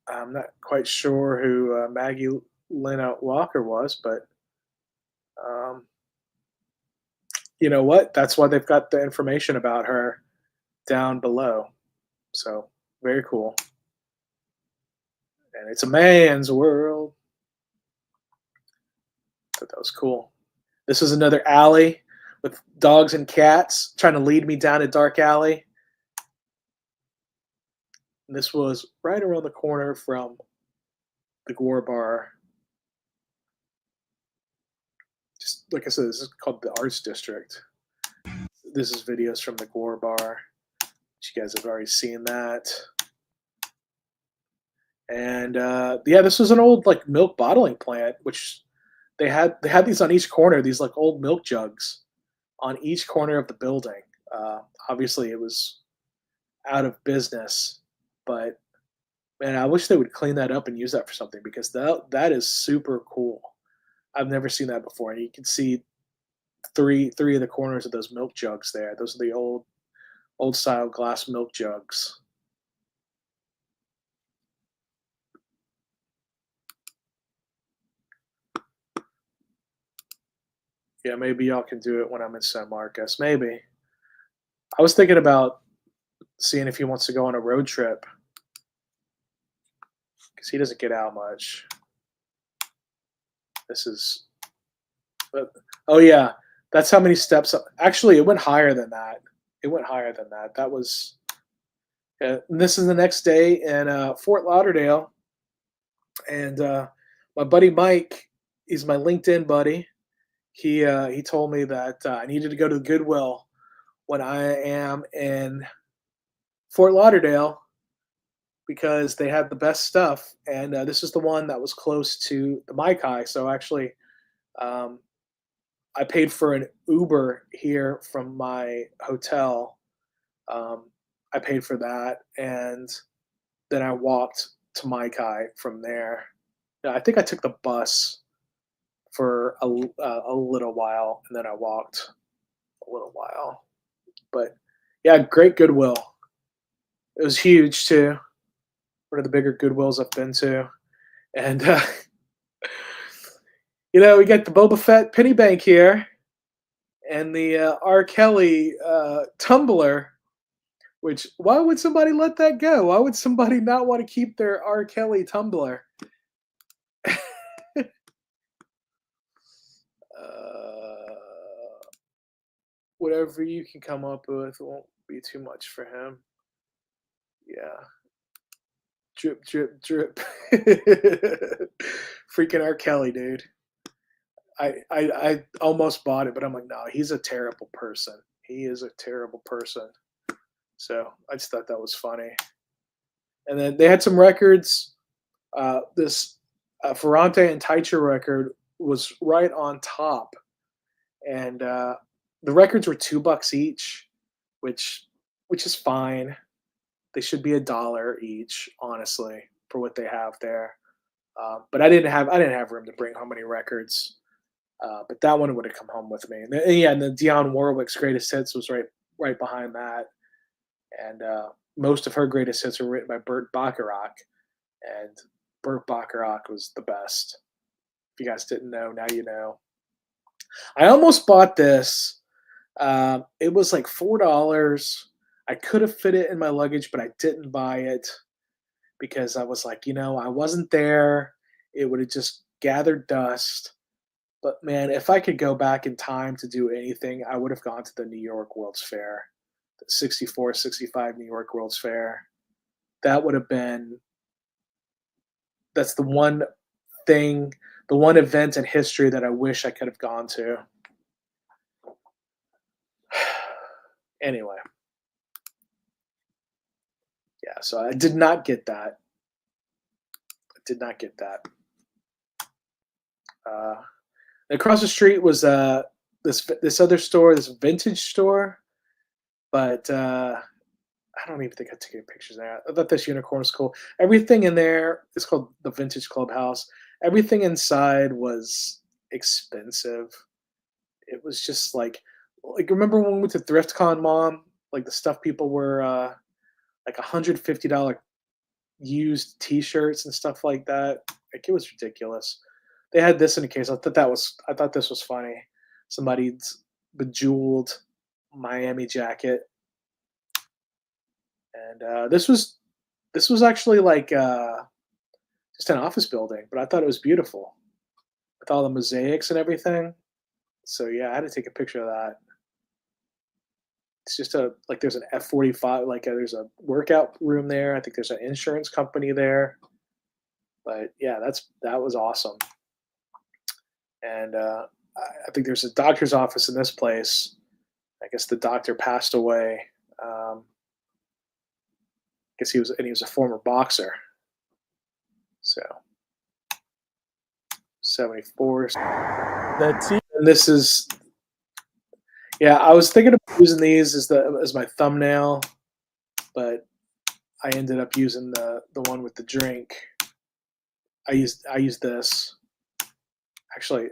I'm not quite sure who Maggie Lena Walker was, but um, you know what? That's why they've got the information about her down below. So very cool. And it's a man's world. Thought that was cool. This is another alley with dogs and cats trying to lead me down a dark alley. And this was right around the corner from the Gore Bar. Just like I said, this is called the Arts District. This is videos from the Gore Bar. You guys have already seen that. And yeah, this was an old like milk bottling plant, which they had these on each corner, these like old milk jugs on each corner of the building. Obviously, it was out of business, but man, I wish they would clean that up and use that for something because that is super cool. I've never seen that before, and you can see three of the corners of those milk jugs there. Those are the old style glass milk jugs. Yeah, maybe y'all can do it when I'm in San Marcos. Maybe. I was thinking about seeing if he wants to go on a road trip because he doesn't get out much. This is, but oh yeah, that's how many steps. Actually, it went higher than that. It went higher than that. That was. And this is the next day in Fort Lauderdale, and my buddy Mike, he's my LinkedIn buddy. He told me that I needed to go to the Goodwill when I am in Fort Lauderdale because they had the best stuff, and this is the one that was close to the Maikai. So actually, um, I paid for an Uber here from my hotel. Um, I paid for that, and then I walked to Maikai from there. Yeah, I think I took the bus for a little while, and then I walked a little while. But yeah, great Goodwill. It was huge too. One of the bigger Goodwills I've been to, and we got the Boba Fett penny bank here, and the R. Kelly tumbler. Which why would somebody let that go? Why would somebody not want to keep their R. Kelly tumbler? uh, Whatever you can come up with won't be too much for him. Yeah. Drip, drip, drip. Freaking R. Kelly, dude. I almost bought it, but I'm like, no, he's a terrible person. He is a terrible person. So I just thought that was funny. And then they had some records. This Ferrante and Teicher record was right on top, and the records were $2 each, which is fine. They should be $1 each, honestly, for what they have there. But I didn't have room to bring home any records. But that one would have come home with me. And yeah, and the Dionne Warwick's greatest hits was right behind that. And most of her greatest hits were written by Burt Bacharach, and Burt Bacharach was the best. If you guys didn't know, now you know. I almost bought this. It was like $4. I could have fit it in my luggage, but I didn't buy it. because I was like, I wasn't there. It would have just gathered dust. But man, if I could go back in time to do anything, I would have gone to the New York World's Fair, the 64, 65 New York World's Fair. That would have been, that's thing, the one event in history that I wish I could have gone to. Anyway, yeah, so I did not get that. I did not get that. Uh, Across the street was this other store, this vintage store, but I don't even think I took any pictures there. I thought this unicorn was cool. Everything in there is called the Vintage Clubhouse. Everything inside was expensive. It was just like remember when we went to ThriftCon, Mom? Like the stuff people were like $150 used T-shirts and stuff like that. Like it was ridiculous. They had this in a case. I thought this was funny. Somebody's bejeweled Miami jacket, and this was actually like just an office building, but I thought it was beautiful with all the mosaics and everything. So yeah, I had to take a picture of that. It's just there's an F-45, there's a workout room there. I think there's an insurance company there. But yeah, that was awesome. And I think there's a doctor's office in this place. I guess the doctor passed away. I guess he was a former boxer. So 74. And this is, yeah, I was thinking of using these as my thumbnail, but I ended up using the one with the drink. I used this. Actually,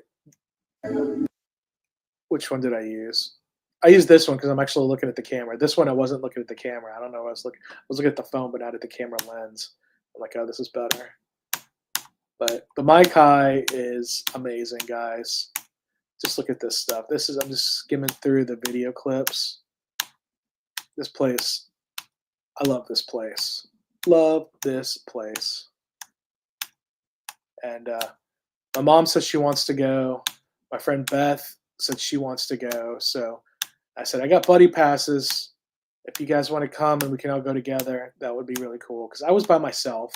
which one did I use? I used this one because I'm actually looking at the camera. This one I wasn't looking at the camera. I don't know. I was looking at the phone, but not at the camera lens. I'm like, oh, this is better. But the Mai Kai is amazing, guys. Just look at this stuff. I'm just skimming through the video clips. This place, I love this place. Love this place. And my mom says she wants to go. My friend Beth said she wants to go. So I said, I got buddy passes. If you guys want to come and we can all go together, that would be really cool. Because I was by myself.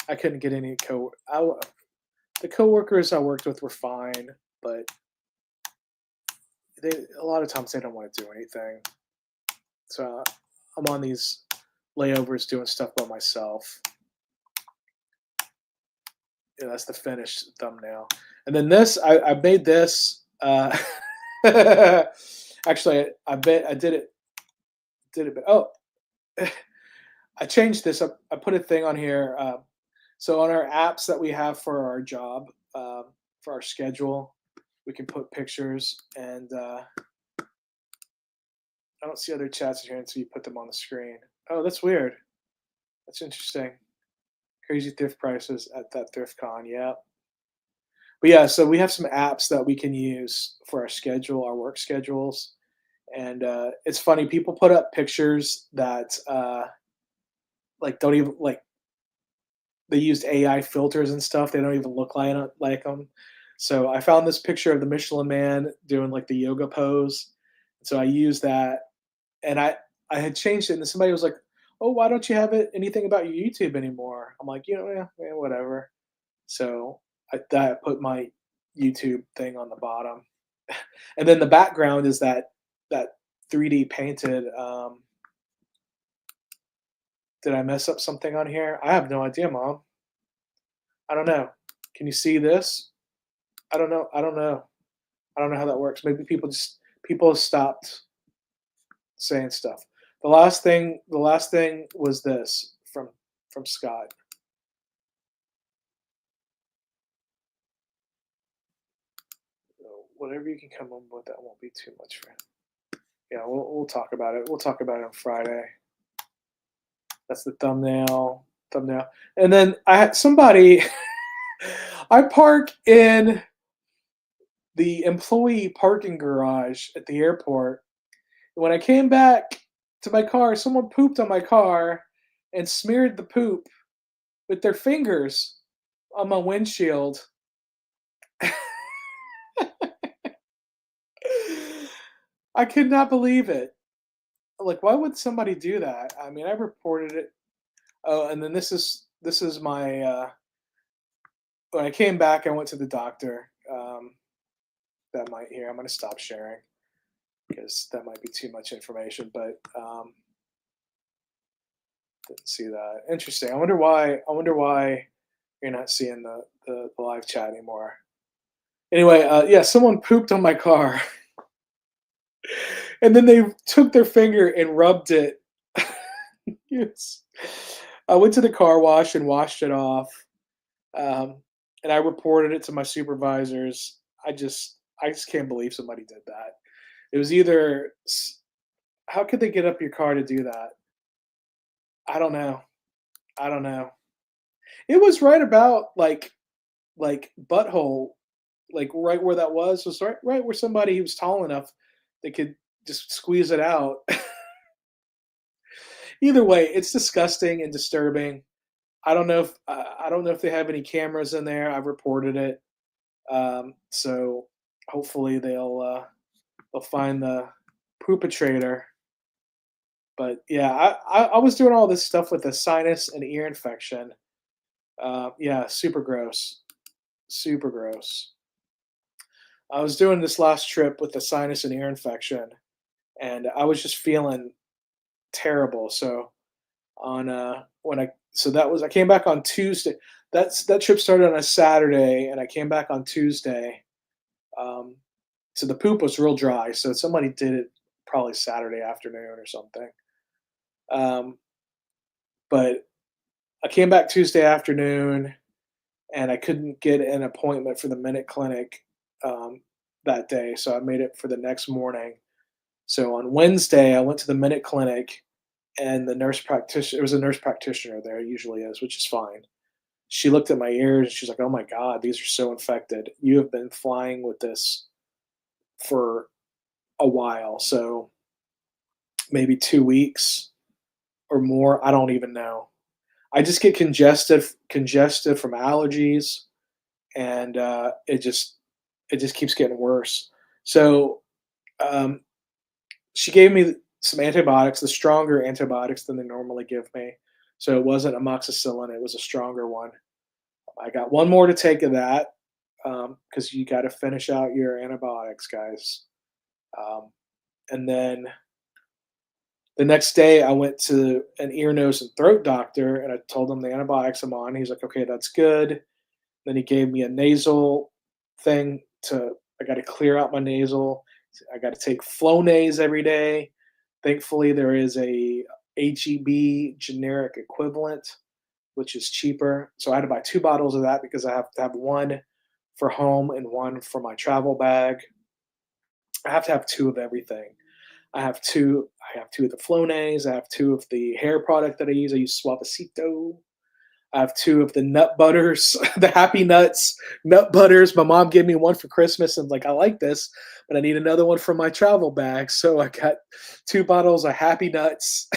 I couldn't get any the coworkers I worked with were fine, but a lot of times they don't want to do anything. So I'm on these layovers doing stuff by myself. Yeah, that's the finished thumbnail. And then this, I made this. Actually, I did it. Oh, I changed this. I put a thing on here. So on our apps that we have for our job, for our schedule, we can put pictures. And I don't see other chats in here until you put them on the screen. Oh, that's weird. That's interesting. Crazy thrift prices at that ThriftCon. Yeah. But yeah, so we have some apps that we can use for our schedule, our work schedules. And it's funny, people put up pictures that don't even they used AI filters and stuff. They don't even look like them. So I found this picture of the Michelin Man doing like the yoga pose. So I used that, and I had changed it, and somebody was like, "Oh, why don't you have anything about your YouTube anymore?" I'm like, yeah, whatever. So I put my YouTube thing on the bottom, and then the background is that 3D painted. Did I mess up something on here? I have no idea, Mom. I don't know. Can you see this? I don't know. I don't know how that works. Maybe people have stopped saying stuff. The last thing was this from Scott. Whatever you can come up with, that won't be too much for him. Yeah, we'll talk about it. We'll talk about it on Friday. That's the thumbnail. And then I had somebody. I park in the employee parking garage at the airport. When I came back to my car, someone pooped on my car and smeared the poop with their fingers on my windshield. I could not believe it. Like, why would somebody do that? I mean, I reported it. Oh, and then this is my when I came back, I went to the doctor. That might here. I'm going to stop sharing because that might be too much information. But didn't see that. Interesting. I wonder why. I wonder why you're not seeing the live chat anymore. Anyway, yeah, someone pooped on my car, and then they took their finger and rubbed it. Yes. I went to the car wash and washed it off, um, and I reported it to my supervisors. I just can't believe somebody did that. It was either how could they get up your car to do that? I don't know. I don't know. It was right about like butthole, like right where that was right where somebody who was tall enough that could just squeeze it out. Either way, it's disgusting and disturbing. I don't know if they have any cameras in there. I've reported it, so hopefully they'll find the perpetrator. But yeah, I was doing all this stuff with a sinus and ear infection. Yeah, super gross, super gross. I was doing this last trip with a sinus and ear infection, and I was just feeling terrible. So on when I so that was I came back on Tuesday. That trip started on a Saturday, and I came back on Tuesday. Um, so the poop was real dry. So somebody did it probably Saturday afternoon or something. Um, but I came back Tuesday afternoon, and I couldn't get an appointment for the minute clinic that day, so I made it for the next morning. So on Wednesday, I went to the minute clinic, and the nurse practitioner, it was a nurse practitioner there, it usually is, which is fine. She looked at my ears and she's like, "Oh my God, these are so infected. You have been flying with this for a while, so maybe 2 weeks or more. I don't even know. I just get congested from allergies, and it just keeps getting worse." So um, she gave me some antibiotics, the stronger antibiotics than they normally give me. So it wasn't amoxicillin; it was a stronger one. I got one more to take of that because you got to finish out your antibiotics, guys. Um, and then the next day, I went to an ear, nose, and throat doctor, and I told him the antibiotics I'm on. He's like, "Okay, that's good." Then he gave me a nasal thing to I got to clear out my nasal. I got to take Flonase every day. Thankfully, there is a HEB generic equivalent, which is cheaper. So I had to buy 2 bottles of that because I have to have one for home and one for my travel bag. I have to have 2 of everything. I have 2 of the Flonase, I have 2 of the hair product that I use. I use Suavecito. I have 2 of the nut butters, the Happy Nuts nut butters. My mom gave me one for Christmas and like, "I like this, but I need another one for my travel bag." So I got 2 bottles of Happy Nuts.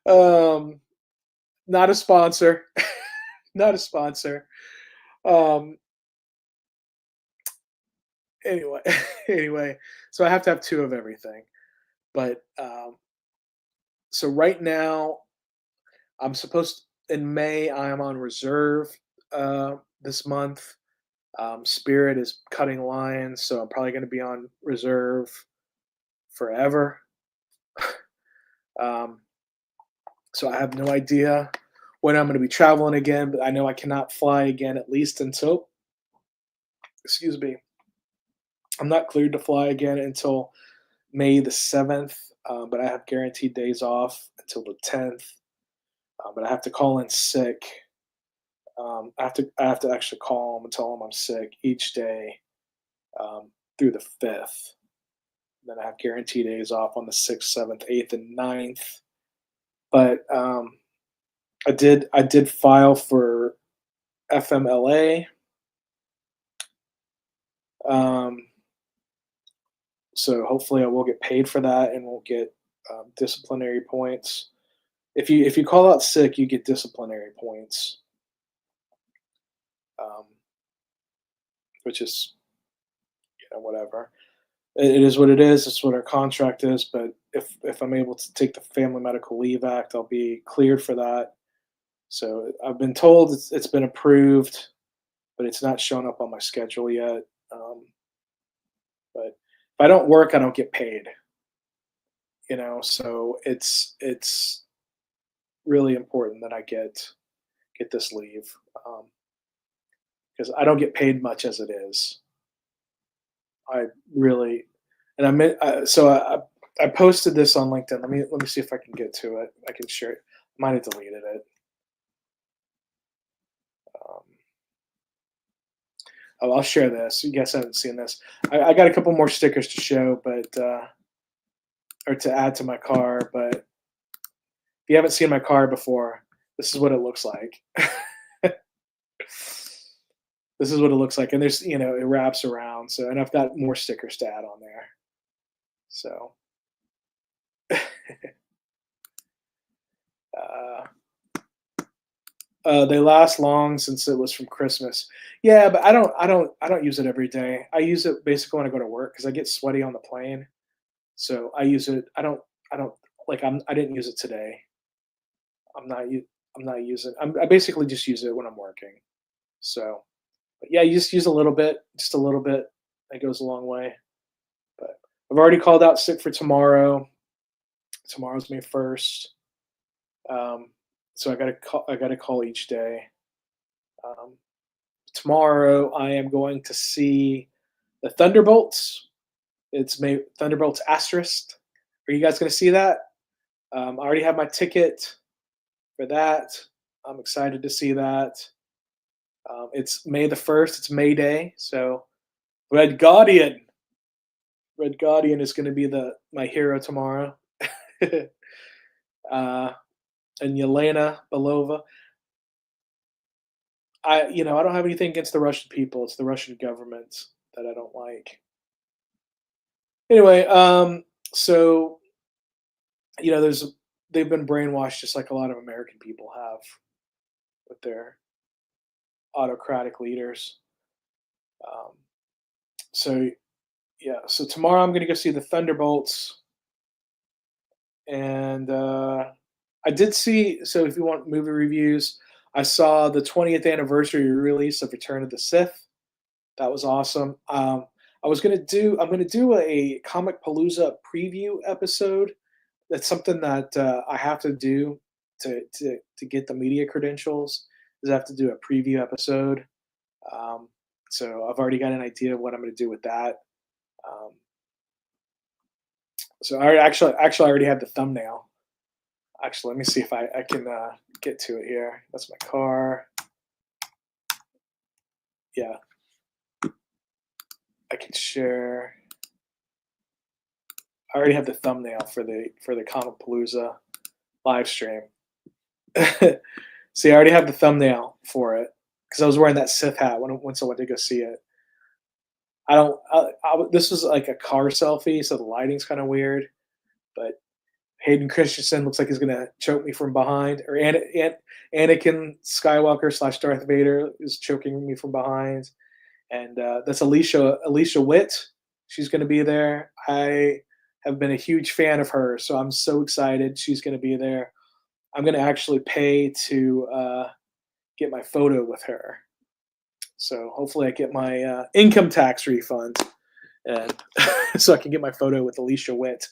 Um, not a sponsor. Not a sponsor. Um, anyway, anyway, so I have to have 2 of everything. But so right now, I'm supposed in May, I am on reserve this month. Spirit is cutting lines, so I'm probably going to be on reserve forever. Um, so I have no idea when I'm going to be traveling again, but I know I cannot fly again at least until, excuse me, I'm not cleared to fly again until May the 7th, but I have guaranteed days off until the 10th. But I have to call in sick. I have to actually call them and tell them I'm sick each day through the 5th. Then I have guaranteed days off on the 6th, 7th, 8th, and 9th. But I did file for FMLA. Um, so hopefully I will get paid for that and won't get disciplinary points. if you call out sick, you get disciplinary points, um, which is whatever. It is what it is. It's what our contract is. But if I'm able to take the Family Medical Leave Act, I'll be cleared for that. So I've been told it's been approved, but it's not shown up on my schedule yet. But if I don't work, I don't get paid. So it's really important that I get this leave, because I don't get paid much as it is. I really, and I meant so I posted this on LinkedIn. Let me see if I can get to it. I can share it. I might have deleted it. Um, oh, I'll share this. You guys haven't seen this. I got a couple more stickers to show, but or to add to my car. But if you haven't seen my car before, this is what it looks like. This is what it looks like, and there's it wraps around. So, and I've got more stickers to add on there. So, uh, they last long since it was from Christmas. Yeah, but I don't use it every day. I use it basically when I go to work because I get sweaty on the plane. So I use it. I don't like I didn't use it today. I'm not u- I'm not using. I basically just use it when I'm working. So, but yeah, you just use a little bit, just a little bit. That goes a long way. But I've already called out sick for tomorrow. Tomorrow's May 1st. Um, so I got to call each day. Um, Tomorrow I am going to see the Thunderbolts. It's May Thunderbolts asterisk. Are you guys going to see that? I already have my ticket for that. I'm excited to see that. It's May 1st. It's May Day. So Red Guardian. Red Guardian is going to be my hero tomorrow. uh, and Yelena Belova. I don't have anything against the Russian people. It's the Russian government that I don't like. Anyway, so there's they've been brainwashed just like a lot of American people have with their autocratic leaders. Um, so yeah, so tomorrow I'm gonna go see the Thunderbolts, and I did see. So if you want movie reviews, I saw the 20th anniversary release of Return of the Sith. That was awesome. I'm gonna do a Comic Palooza preview episode. That's something that I have to do to get the media credentials. Is I have to do a preview episode. Um, so I've already got an idea of what I'm going to do with that. Um, so I already have the thumbnail. Actually, let me see if I can get to it here. That's my car. Yeah, I can share. I already have the thumbnail for the Comic Palooza live stream. See, I already have the thumbnail for it because I was wearing that Sith hat once I went to go see it. I don't. This was like a car selfie, so the lighting's kind of weird. But Hayden Christensen looks like he's gonna choke me from behind, or Anakin Skywalker / Darth Vader is choking me from behind, and that's Alicia Witt. She's gonna be there. I have been a huge fan of her, so I'm so excited she's gonna be there. I'm gonna actually pay to get my photo with her. So hopefully I get my income tax refund, and so I can get my photo with Alicia Witt.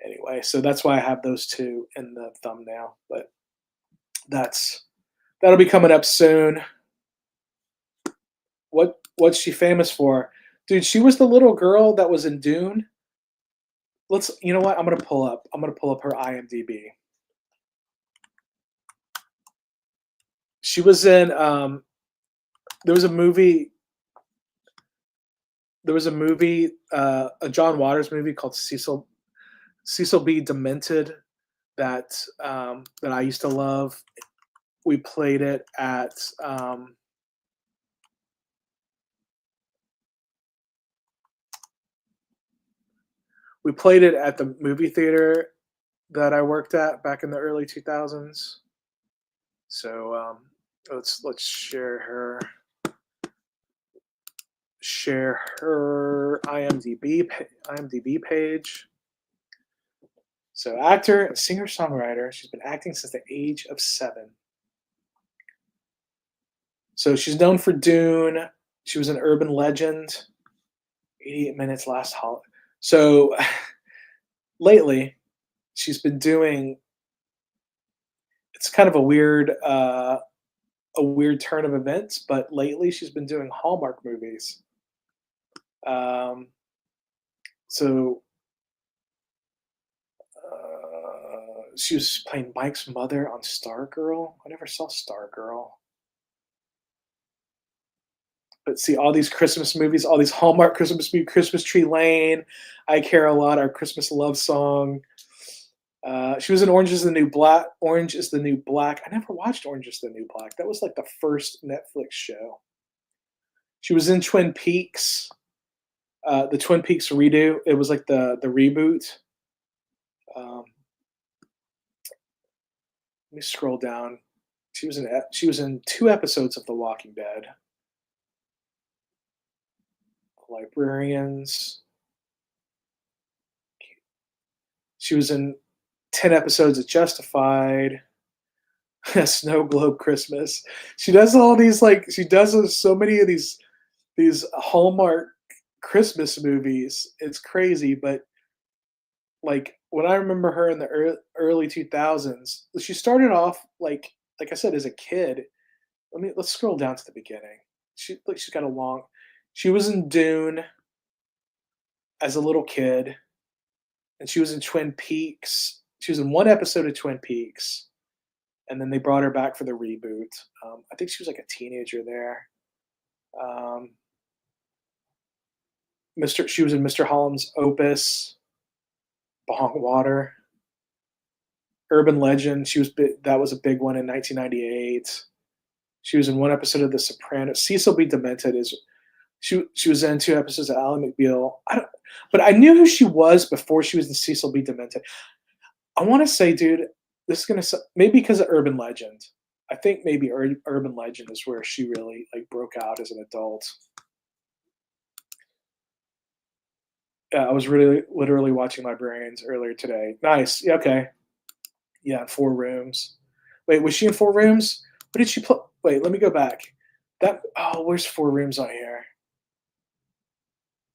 Anyway, so that's why I have those two in the thumbnail. But that'll be coming up soon. What's she famous for? Dude, she was the little girl that was in Dune. You know what? I'm gonna pull up her IMDb. She was in there was a movie a John Waters movie called Cecil B. Demented that I used to love. We played it at the movie theater that I worked at back in the early 2000s. So let's share her IMDb page. So actor, singer, songwriter. She's been acting since the age of 7. So she's known for Dune. She was an urban legend. 88 minutes last holiday. So lately, she's been doing. It's kind of a weird turn of events, but lately she's been doing Hallmark movies. Um, so she was playing Mike's mother on Stargirl. I never saw Stargirl. But see, all these Christmas movies, all these Hallmark Christmas movies, Christmas Tree Lane, I Care a Lot, our Christmas love song. She was in Orange is the New Black. Orange is the New Black. I never watched Orange is the New Black. That was like the first Netflix show. She was in Twin Peaks, the Twin Peaks redo. It was like the reboot. Um, let me scroll down. She was in 2 episodes of The Walking Dead. Librarians. She was in 10 episodes of Justified. Snow Globe Christmas. She does all these she does so many of these Hallmark Christmas movies. It's crazy, but like when I remember her in the early 2000s, she started off like I said as a kid. Let's scroll down to the beginning. She's got a long. She was in Dune as a little kid, and she was in Twin Peaks. She was in 1 episode of Twin Peaks, and then they brought her back for the reboot. I think she was like a teenager there. She was in Mr. Holland's Opus, Bong Water, Urban Legend. That was a big one in 1998. She was in 1 episode of The Sopranos. Cecil B. Demented is she was in 2 episodes of Ally McBeal. But I knew who she was before she was in Cecil B. Demented. I want to say, dude, this is gonna maybe because of Urban Legend. I think maybe Urban Legend is where she really broke out as an adult. Yeah, I was really literally watching Librarians earlier today. Nice. Yeah, okay. Yeah, 4 Rooms. Wait, was she in 4 Rooms? What did she play? Wait, let me go back. Where's 4 Rooms on here?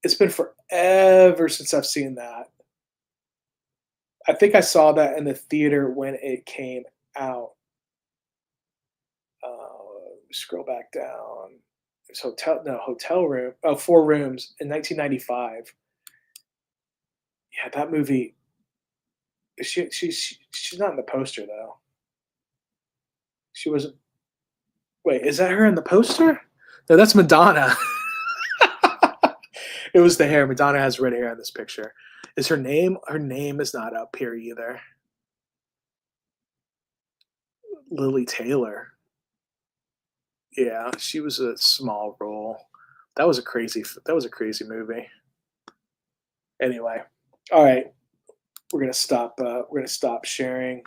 It's been forever since I've seen that. I think I saw that in the theater when it came out. Scroll back down. There's Hotel Room. 4 Rooms in 1995. Yeah, that movie. She's not in the poster though. She wasn't. Wait, is that her in the poster? No, that's Madonna. It was the hair. Madonna has red hair in this picture. Is her name? Her name is not up here either. Lily Taylor. Yeah, she was a small role. That was a crazy movie. Anyway, all right, we're gonna stop. We're gonna stop sharing.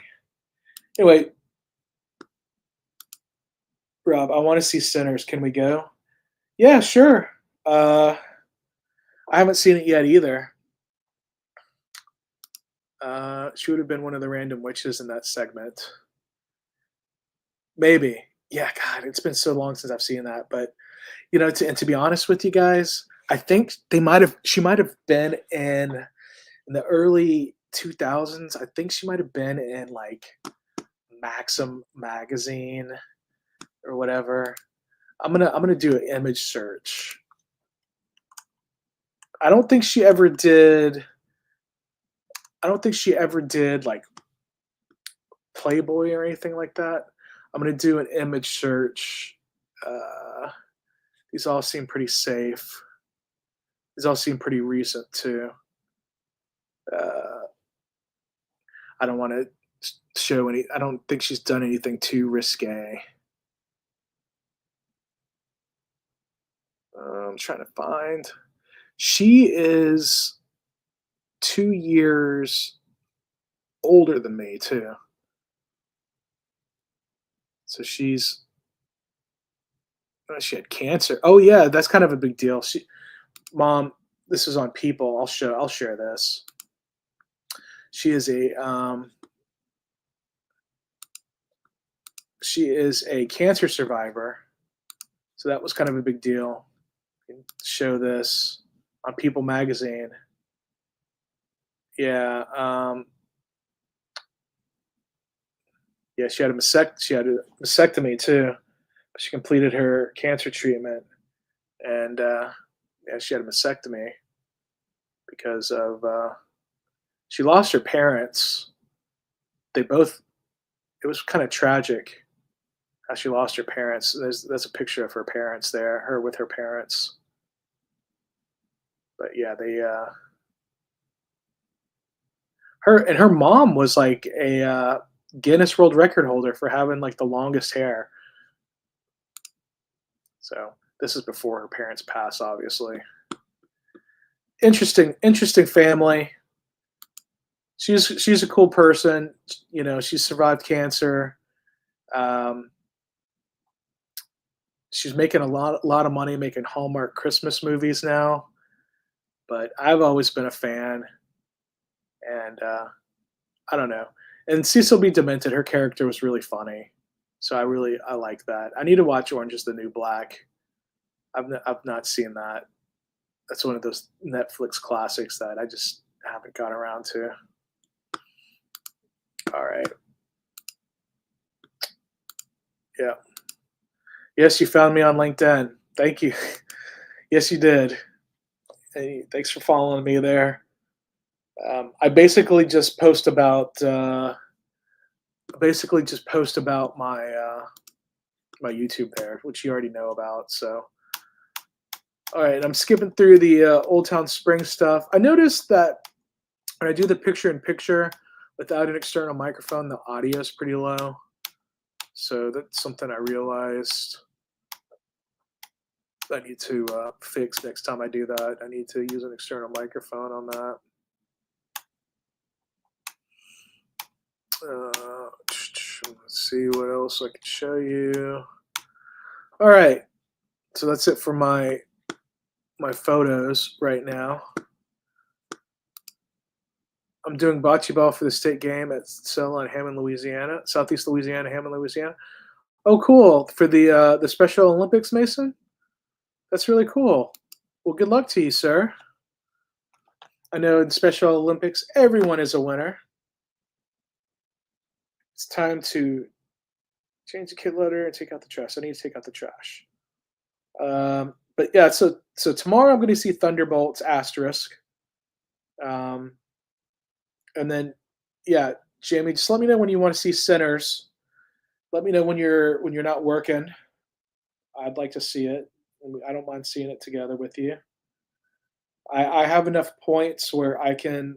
Anyway, Rob, I want to see Sinners. Can we go? Yeah, sure. I haven't seen it yet either. She would have been one of the random witches in that segment. Maybe. Yeah, God, it's been so long since I've seen that. But to be honest with you guys, I think she might have been in the early 2000s. I think she might have been in Maxim magazine or whatever. I'm gonna do an image search. I don't think she ever did Playboy or anything like that. I'm gonna do an image search. These all seem pretty safe. These all seem pretty recent too. I don't want to show any. I don't think she's done anything too risque. I'm trying to find. She is 2 years older than me too. So she had cancer. Oh yeah, that's kind of a big deal. Mom, this is on People. I'll share this. She is a cancer survivor. So that was kind of a big deal. Show this on People magazine. Yeah, yeah, she had a mastectomy too. She completed her cancer treatment, and yeah, she had a mastectomy because of she lost her parents. They both. It was kind of tragic how she lost her parents. That's a picture of her parents there, her with her parents. But yeah, they her mom was like a Guinness World Record holder for having like the longest hair. So this is before her parents passed, obviously. Interesting family. She's a cool person. You know, she survived cancer. Um, she's making a lot of money making Hallmark Christmas movies now. But I've always been a fan, and I don't know. And Cecil B. Demented, her character was really funny, so I like that. I need to watch Orange Is the New Black. I've not seen that. That's one of those Netflix classics that I just haven't got around to. All right. Yeah. Yes, you found me on LinkedIn. Thank you. Yes, you did. Hey, thanks for following me there. I basically just post about my YouTube there, which you already know about. So, all right, I'm skipping through the Old Town Spring stuff. I noticed that when I do the picture-in-picture without an external microphone, the audio is pretty low. So that's something I realized I need to fix next time I do that. I need to use an external microphone on that. Let's see what else I can show you. All right, so that's it for my photos right now. I'm doing bocce ball for the state game at Sella in Hammond, Louisiana, Southeast Louisiana, Hammond, Louisiana. Oh, cool! For the Special Olympics, Mason. That's really cool. Well, good luck to you, sir. I know in Special Olympics, everyone is a winner. It's time to change the kit loader and take out the trash. I need to take out the trash. But yeah, so tomorrow I'm going to see Thunderbolts asterisk, um, and then yeah, Jamie, just let me know when you want to see Sinners. Let me know when you're not working. I'd like to see it. I don't mind seeing it together with you. I have enough points where I can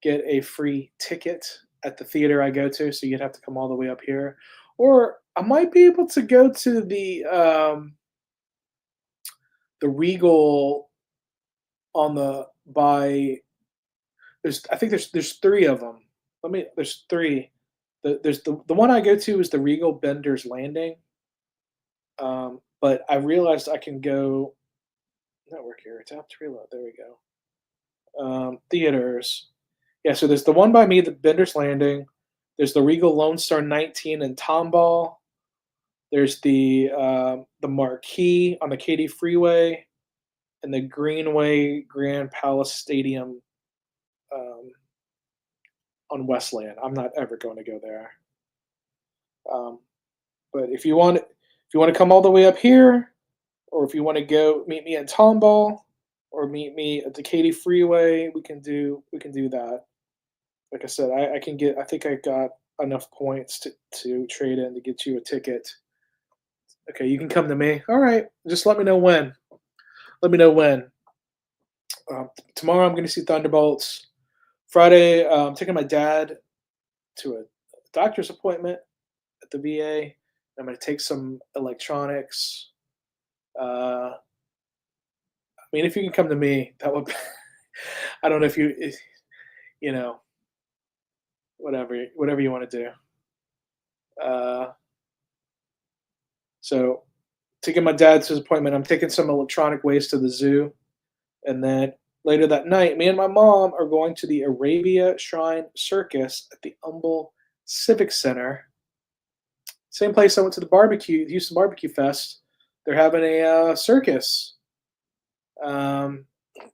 get a free ticket at the theater I go to, so you'd have to come all the way up here, or I might be able to go to the Regal on the by. I think there's three of them. There's three. The one I go to is the Regal Bender's Landing. But I realized I can go network here. Tap to reload. There we go. Theaters. Yeah, so there's the one by me, the Bender's Landing. There's the Regal Lone Star 19 in Tomball. There's the Marquee on the Katy Freeway, and the Greenway Grand Palace Stadium on Westland. I'm not ever going to go there. But if you want to come all the way up here, or if you want to go meet me in Tomball, or meet me at the Katy Freeway, we can do that. Like I said, I can get. I think I got enough points to trade in to get you a ticket. Okay, you can come to me. All right, just let me know when. Let me know when. Tomorrow I'm going to see Thunderbolts. Friday, I'm taking my dad to a doctor's appointment at the VA. I'm going to take some electronics. I mean, if you can come to me, that would. I don't know if you know. whatever you want to do. So taking my dad to his appointment, I'm taking some electronic waste to the zoo, and then later that night, me and my mom are going to the Arabia Shrine Circus at the Humble Civic Center. Same place I went to the Houston Barbecue Fest. They're having a circus.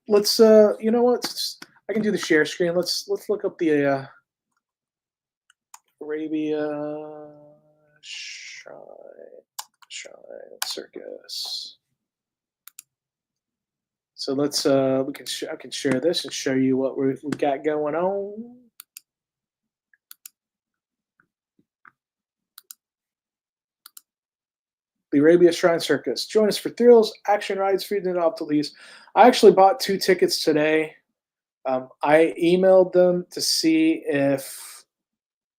Let's you know what? I can do the share screen. Let's look up the Arabia Shrine Circus. So let's I can share this and show you what we've got going on. The Arabia Shrine Circus. Join us for thrills, action rides, food, and novelties. I actually bought 2 tickets today. I emailed them to see if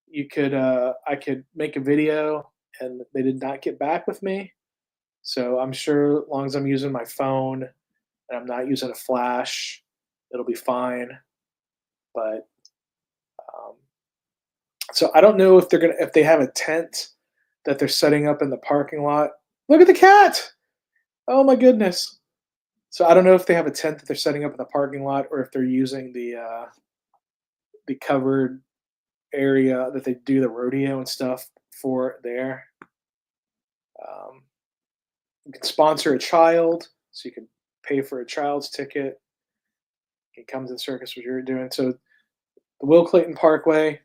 you could I could make a video, and they did not get back with me. So I'm sure as long as I'm using my phone and I'm not using a flash, it'll be fine. But so I don't know if if they have a tent that they're setting up in the parking lot. Look at the cat! Oh my goodness. So I don't know if they have a tent that they're setting up in the parking lot or if they're using the covered area that they do the rodeo and stuff for there. You can sponsor a child, so you can pay for a child's ticket. You can come to the circus, what you're doing. So the Will Clayton Parkway,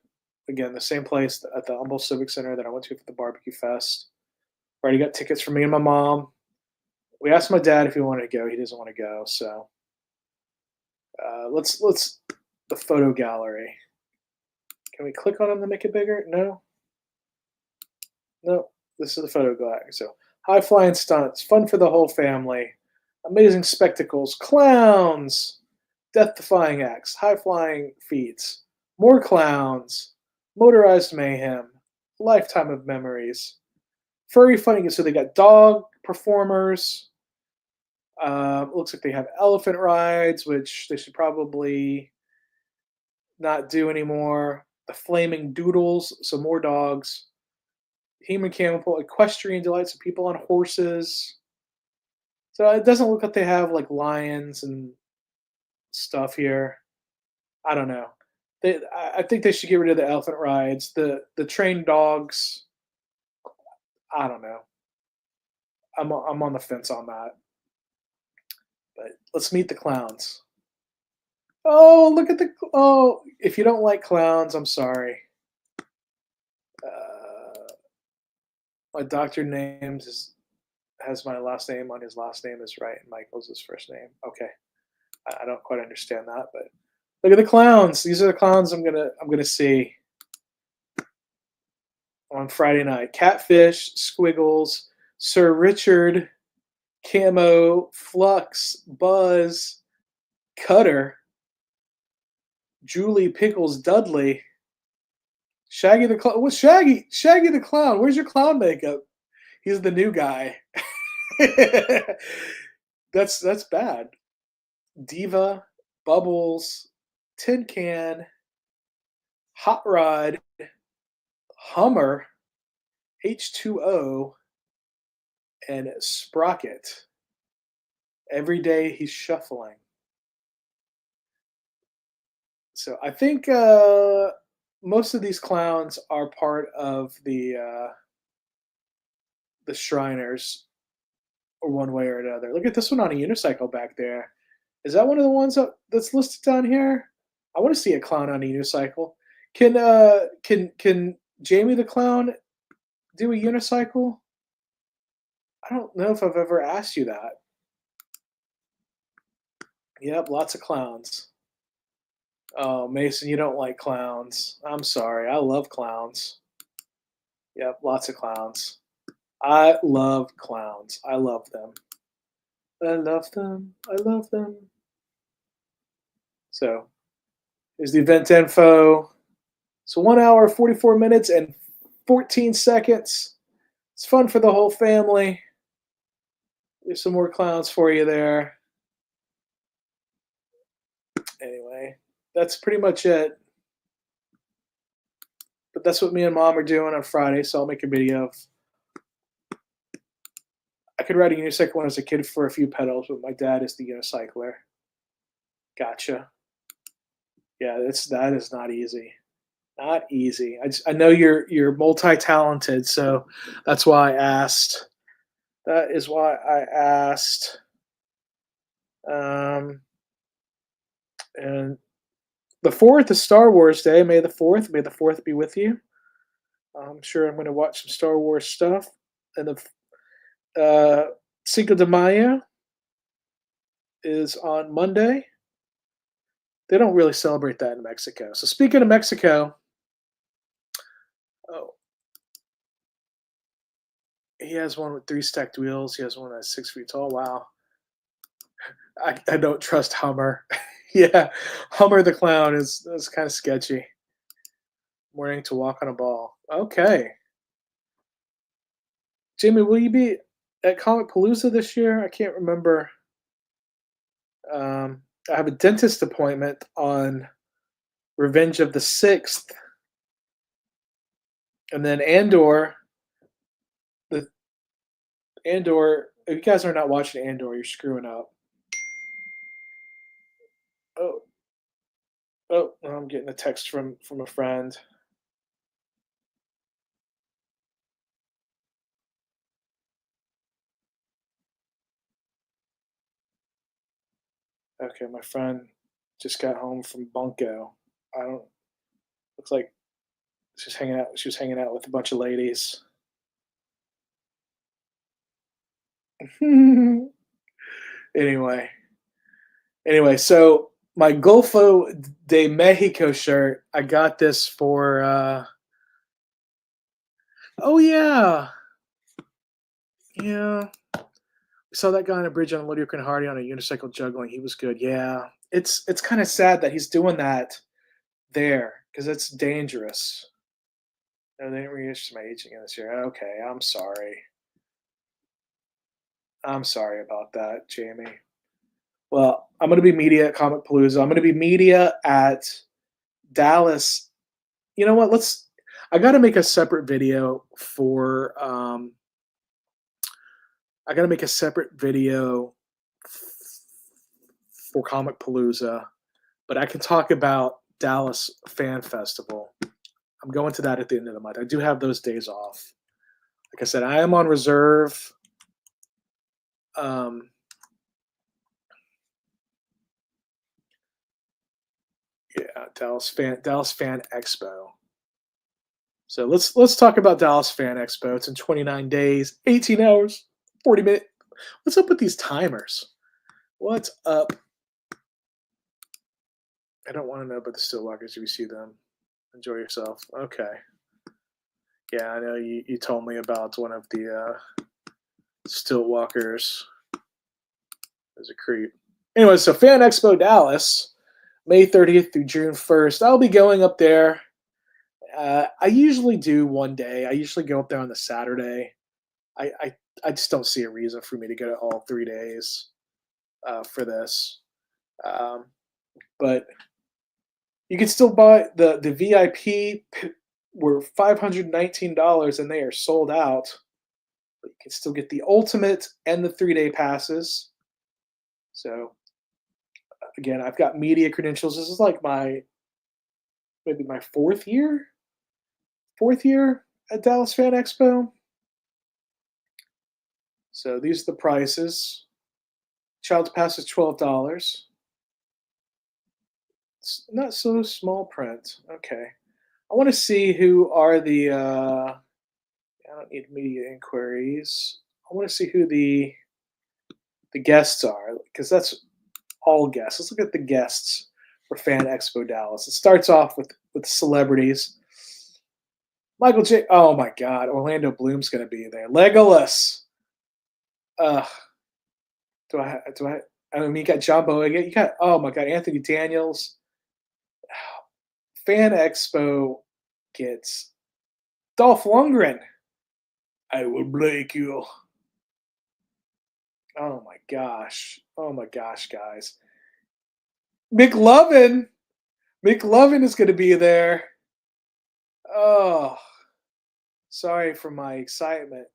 again, the same place at the Humble Civic Center that I went to for the barbecue fest. Already got tickets for me and my mom. We asked my dad if he wanted to go. He doesn't want to go, so let's the photo gallery. Can we click on them to make it bigger? No. No. This is the photo gallery. So high flying stunts, fun for the whole family, amazing spectacles, clowns, death defying acts, high flying feats, more clowns, motorized mayhem, lifetime of memories, furry funny. So they got dog performers. Looks like they have elephant rides, which they should probably not do anymore. The flaming doodles, so more dogs. Human mechanical equestrian delights of people on horses. So it doesn't look like they have like lions and stuff here. I don't know. I think they should get rid of the elephant rides. The trained dogs. I don't know. I'm on the fence on that. But let's meet the clowns. Oh, look at if you don't like clowns, I'm sorry. My doctor has my last name on his last name is right, and Michael's his first name. Okay, I don't quite understand that, but look at the clowns. These are the clowns I'm gonna see on Friday night. Catfish, Squiggles, Sir Richard, Camo, Flux, Buzz, Cutter, Julie Pickles Dudley, Shaggy the Clown. What's Shaggy? Shaggy the Clown. Where's your clown makeup? He's the new guy. That's bad. Diva, Bubbles, Tin Can, Hot Rod, Hummer, H2O, and Sprocket. Every day he's shuffling. So I think most of these clowns are part of the Shriners, or one way or another. Look at this one on a unicycle back there. Is that one of the ones that's listed down here? I want to see a clown on a unicycle. Can Jamie the Clown do a unicycle? I don't know if I've ever asked you that. Yep, lots of clowns. Oh, Mason, you don't like clowns. I'm sorry. I love clowns. Yep, lots of clowns. I love clowns. I love them. I love them. I love them. So here's the event info. So 1 hour, 44 minutes, and 14 seconds. It's fun for the whole family. There's some more clowns for you there. Anyway, that's pretty much it. that's what me and mom are doing on Friday. So I'll make a video of. I could ride a unicycle when I was a kid for a few pedals, but my dad is the unicycler. Gotcha. Yeah, that is not easy. Not easy. I know you're multi-talented, so that's why I asked. That is why I asked. Um, and the 4th is Star Wars Day. May the 4th. May the 4th be with you. I'm sure I'm going to watch some Star Wars stuff. And the Cinco de Mayo is on Monday. They don't really celebrate that in Mexico. So speaking of Mexico, oh, he has one with 3 stacked wheels. He has one that's 6 feet tall. Wow. I don't trust Hummer. Yeah, Hummer the clown is kind of sketchy. Morning to walk on a ball. Okay. Jamie, will you be at Comic Palooza this year? I can't remember. I have a dentist appointment on Revenge of the Sixth, and then Andor. The Andor. If you guys are not watching Andor, you're screwing up. Oh, I'm getting a text from a friend. Okay, my friend just got home from Bunko. I don't. Looks like she's hanging out. She was hanging out with a bunch of ladies. anyway, so my Golfo de Mexico shirt. I got this for. Oh yeah, yeah. We saw that guy on a bridge on Lydia Hardy on a unicycle juggling. He was good. Yeah, it's kind of sad that he's doing that there because it's dangerous. No, they didn't reach my aging in this year. Okay, I'm sorry. I'm sorry about that, Jamie. Well, I'm going to be media at Comic Palooza. I'm going to be media at Dallas. You know what? I got to make a separate video for. I got to make a separate video for Comic Palooza, but I can talk about Dallas Fan Festival. I'm going to that at the end of the month. I do have those days off. Like I said, I am on reserve. Yeah, Dallas Fan Expo. So let's talk about Dallas Fan Expo. It's in 29 days, 18 hours, 40 minutes. What's up with these timers? What's up? I don't want to know about the Stillwalkers. Do you see them? Enjoy yourself. Okay. Yeah, I know you told me about one of the Stillwalkers. There's a creep. Anyway, so Fan Expo Dallas, May 30th through June 1st. I'll be going up there. I usually do one day. I usually go up there on the Saturday. I just don't see a reason for me to go to all 3 days for this. But you can still buy the VIP were $519 and they are sold out. But you can still get the ultimate and the 3-day passes. So again, I've got media credentials. This is like maybe my fourth year at Dallas Fan Expo. So these are the prices. Child's pass is $12. It's not so small print. Okay. I want to see who are the I don't need media inquiries. I want to see who the guests are, because that's all guests. Let's look at the guests for Fan Expo Dallas. It starts off with celebrities. Michael J. Oh my God, Orlando Bloom's going to be there. Legolas. Do I? I mean, you got John Boyega. You got, oh my God, Anthony Daniels. Fan Expo gets Dolph Lundgren. I will break you. Oh my gosh, guys. McLovin is going to be there. Oh, sorry for my excitement.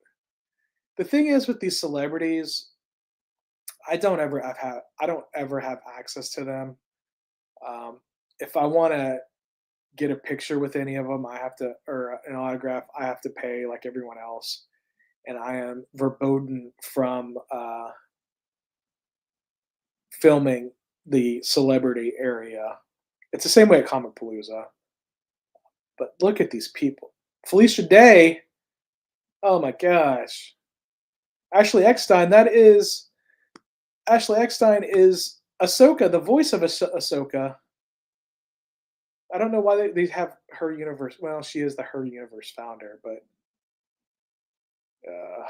The thing is with these celebrities, I don't ever have access to them. If I want to get a picture with any of them, I have to, or an autograph, I have to pay like everyone else. And I am verboten from filming the celebrity area. It's the same way at Comic Palooza. But look at these people. Felicia Day. Oh my gosh. Ashley Eckstein. That is Ashley Eckstein is Ahsoka, the voice of Ahsoka. I don't know why they have her universe. Well, she is the her universe founder, but uh,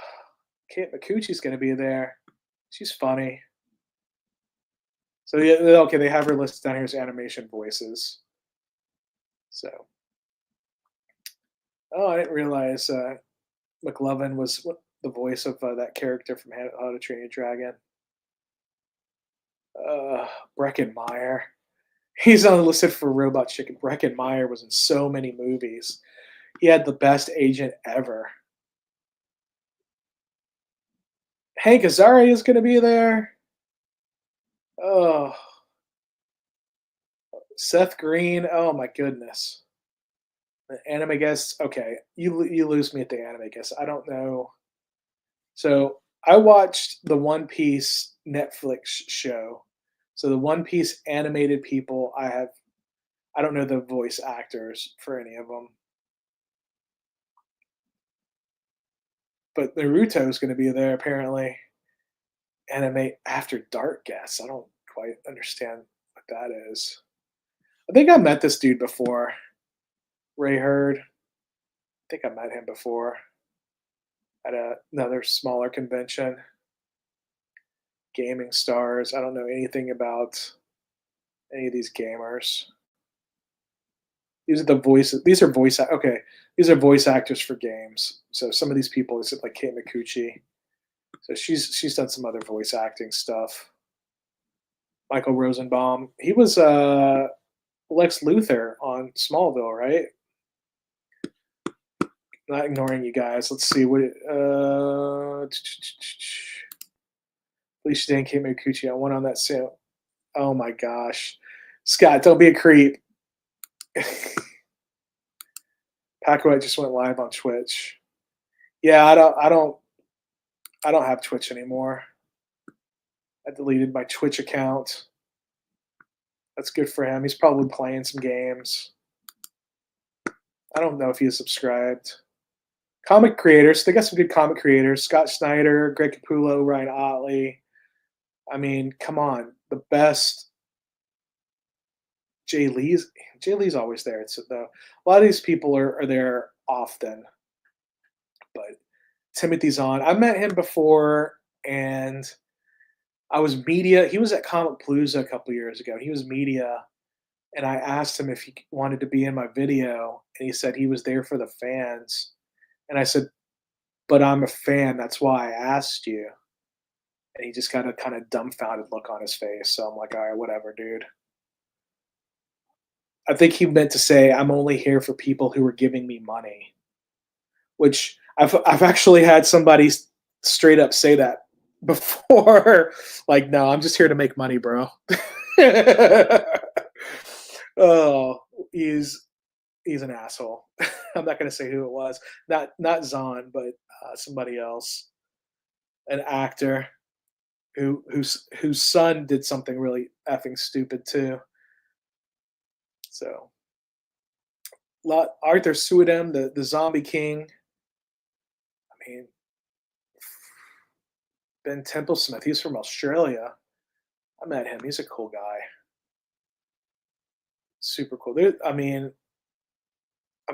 Kate McCucci's going to be there. She's funny. So yeah, okay, they have her listed down here as animation voices. So, oh, I didn't realize McLovin was the voice of that character from How to Train Your Dragon. Uh, Breckin Meyer. He's on the listed for Robot Chicken. Breckin Meyer was in so many movies. He had the best agent ever. Hank Azaria is going to be there. Oh, Seth Green. Oh my goodness. The anime guests. Okay, you lose me at the anime guests. I don't know. So I watched the One Piece Netflix show. So the One Piece animated people. I don't know the voice actors for any of them, but Naruto is going to be there apparently. Anime After Dark guests. I don't quite understand what that is. I think I met this dude before. Ray Hurd. I think I met him before at another smaller convention. Gaming stars. I don't know anything about any of these gamers. These are the voices. These are voice. Okay, these are voice actors for games. So some of these people, is like Kate McCucci. So she's done some other voice acting stuff. Michael Rosenbaum. He was Lex Luthor on Smallville, right? Not ignoring you guys. Let's see what. Felicia Dan Kate McCucci. I went on that sale. Oh my gosh, Scott, don't be a creep. Packaway just went live on Twitch. Yeah, I don't have Twitch anymore. I deleted my Twitch account. That's good for him. He's probably playing some games. I don't know if he is subscribed. Comic creators. They got some good comic creators. Scott Snyder, Greg Capullo, Ryan Otley. I mean, come on. The best. Jay Lee's always there. It's though a lot of these people are there often. But Timothy's on. I met him before and I was media. He was at Comic Palooza a couple years ago. He was media, and I asked him if he wanted to be in my video, and he said he was there for the fans. And I said, "But I'm a fan. That's why I asked you." And he just got a kind of dumbfounded look on his face. So I'm like, "All right, whatever, dude." I think he meant to say, "I'm only here for people who are giving me money," which I've actually had somebody straight up say that before. Like, no, I'm just here to make money, bro. Oh, he's an asshole. I'm not gonna say who it was. Not Zahn, but somebody else, an actor whose son did something really effing stupid too. So, Arthur Suidem, the Zombie King. I mean, Ben Templesmith. He's from Australia. I met him. He's a cool guy. Super cool. I mean,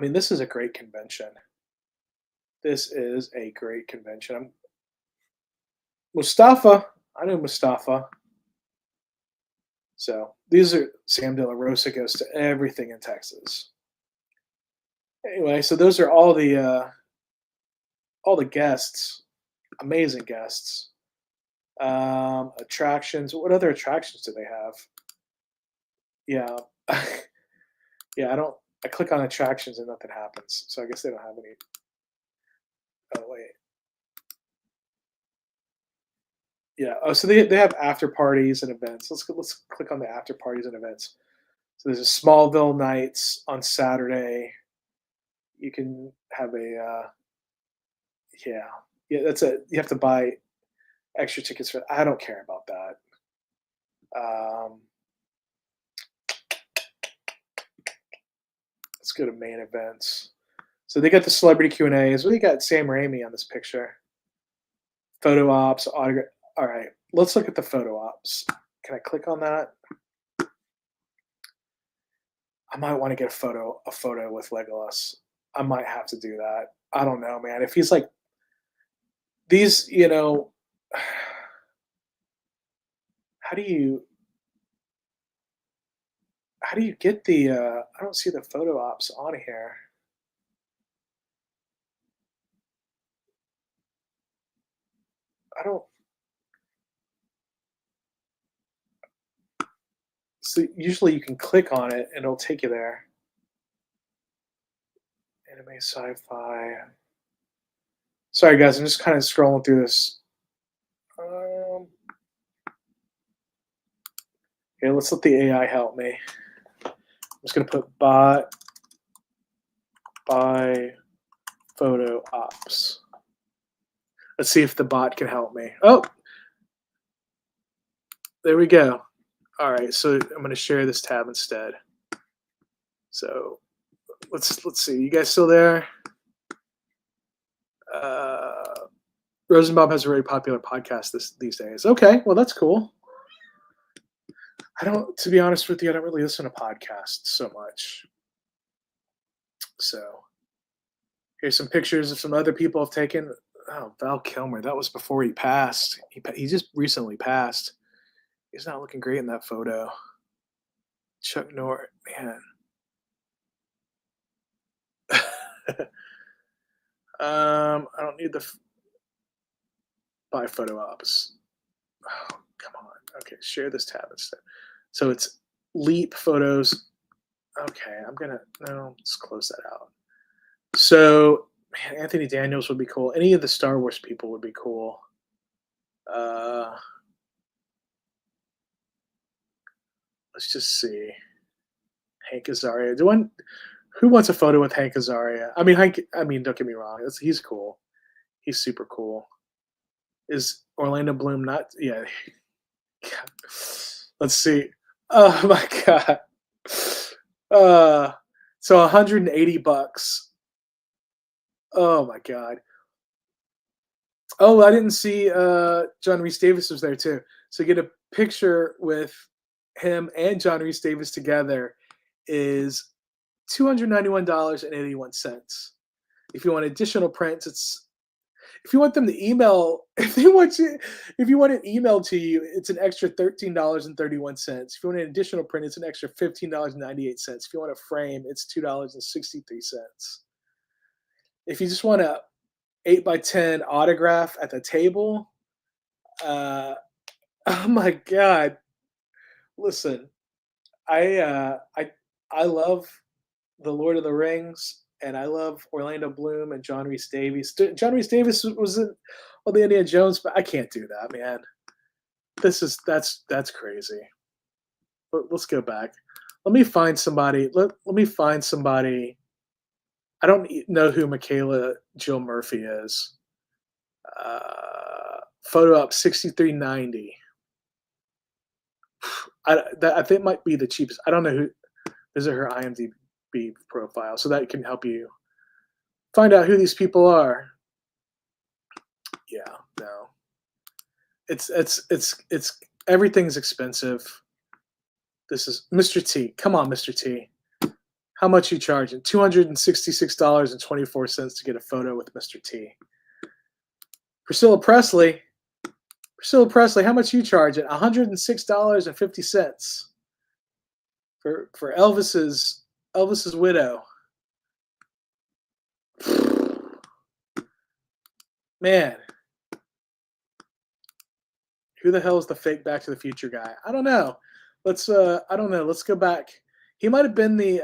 this is a great convention. This is a great convention. Mustafa. I know Mustafa. So these are Sam De La Rosa goes to everything in Texas. Anyway, so those are all the guests, amazing guests. Attractions. What other attractions do they have? Yeah, yeah. I click on attractions and nothing happens. So I guess they don't have any. Oh wait. Yeah. Oh, so they have after parties and events. Let's click on the after parties and events. So there's a Smallville nights on Saturday. You can have a yeah. Yeah, that's a you have to buy extra tickets for I don't care about that. Um, let's go to main events. So they got the celebrity Q&As. What do you got Sam Raimi on this picture? Photo ops, autograph. All right, let's look at the photo ops. Can I click on that? I might want to get a photo with Legolas. I might have to do that. I don't know, man. If he's like these, how do you get the I don't see the photo ops on here. I don't so usually you can click on it and it'll take you there. Anime sci-fi. Sorry guys, I'm just kind of scrolling through this. Okay, let's let the AI help me. I'm just gonna put bot by photo ops. Let's see if the bot can help me. Oh, there we go. All right, so I'm going to share this tab instead. So let's see. You guys still there? Rosenbaum has a very popular podcast these days. Okay, well that's cool. To be honest with you, I don't really listen to podcasts so much. So here's some pictures of some other people have taken. Oh, Val Kilmer. That was before he passed. He just recently passed. He's not looking great in that photo. Chuck Norris, man. I don't need the buy photo ops. Oh, come on. Okay, share this tab instead. So it's Leap Photos. Okay, let's close that out. So, man, Anthony Daniels would be cool. Any of the Star Wars people would be cool. Let's just see. Hank Azaria. Who wants a photo with Hank Azaria? I mean, don't get me wrong. He's cool. He's super cool. Is Orlando Bloom not? Yeah. Let's see. Oh my god. So $180. Oh my god. Oh, I didn't see John Rhys Davis was there too. So get a picture with him and John Rhys Davis together is $291.81. If you want additional prints, if you want them to email, if you want it emailed to you, it's an extra $13.31. If you want an additional print, it's an extra $15.98. If you want a frame, it's $2.63. If you just want a 8x10 autograph at the table, oh my god! Listen, I love the Lord of the Rings, and I love Orlando Bloom and John Rhys Davies. John Rhys Davis was in the Indiana Jones, but I can't do that, man. That's crazy. But let's go back. Let me find somebody. Let me find somebody. I don't know who Michaela Jill Murphy is. Photo up 6390. I think might be the cheapest. I don't know who. These are her IMDb profile, so that can help you find out who these people are. Yeah, no. It's everything's expensive. This is Mr. T. Come on, Mr. T. How much you charging? $266.24 to get a photo with Mr. T. Priscilla Presley. How much you charging? $106.50 for Elvis's widow. Man, who the hell is the fake Back to the Future guy? I don't know. Let's go back. He might have been the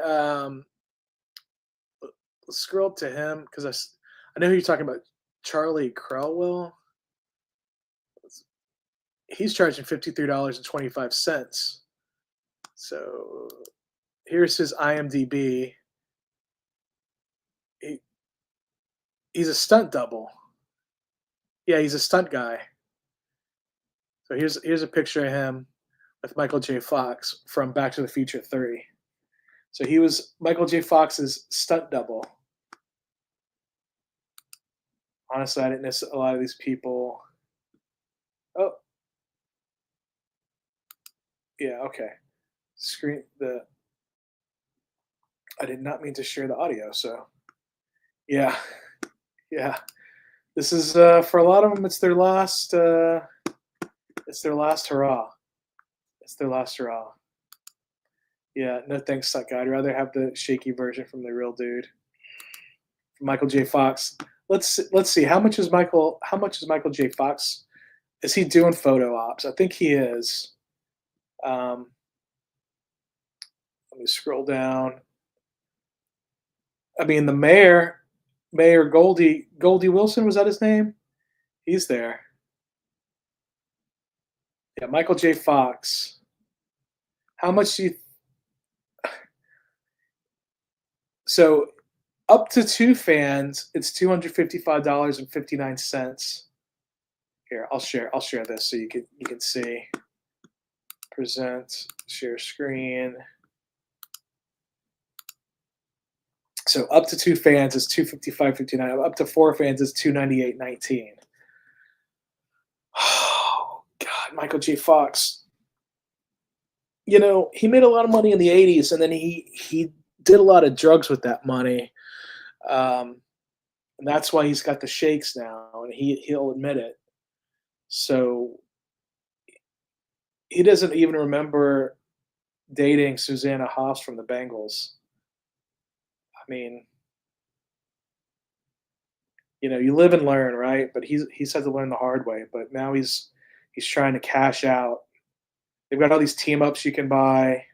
let's scroll up to him because I know who you're talking about. Charlie Crowell. He's charging $53.25. So here's his IMDb. He, he's a stunt double. Yeah, he's a stunt guy. So here's a picture of him with Michael J. Fox from Back to the Future 3. So he was Michael J. Fox's stunt double. Honestly, I didn't miss a lot of these people. Oh, yeah, okay. Screen the I did not mean to share the audio, so yeah, yeah. This is for a lot of them. It's their last hurrah. It's their last hurrah. Yeah, no thanks, suck guy. I'd rather have the shaky version from the real dude, from Michael J. Fox. Let's see how much is Michael J. Fox? Is he doing photo ops? I think he is. Um, Let me scroll down. I mean, the Mayor Goldie Wilson, was that his name? He's there. Yeah, Michael J. Fox. How much do you? So up to 2 fans, it's $255.59. Here, I'll share this so you can see. Present, share screen. So up to 2 fans is $255.59. Up to 4 fans is $298.19. Oh God, Michael J. Fox. You know, he made a lot of money in the '80s, and then he did a lot of drugs with that money, and that's why he's got the shakes now, and he'll admit it. So he doesn't even remember dating Susanna Hoffs from the Bengals. I mean, you know, you live and learn, right? But he's had to learn the hard way. But now he's trying to cash out. They've got all these team ups you can buy.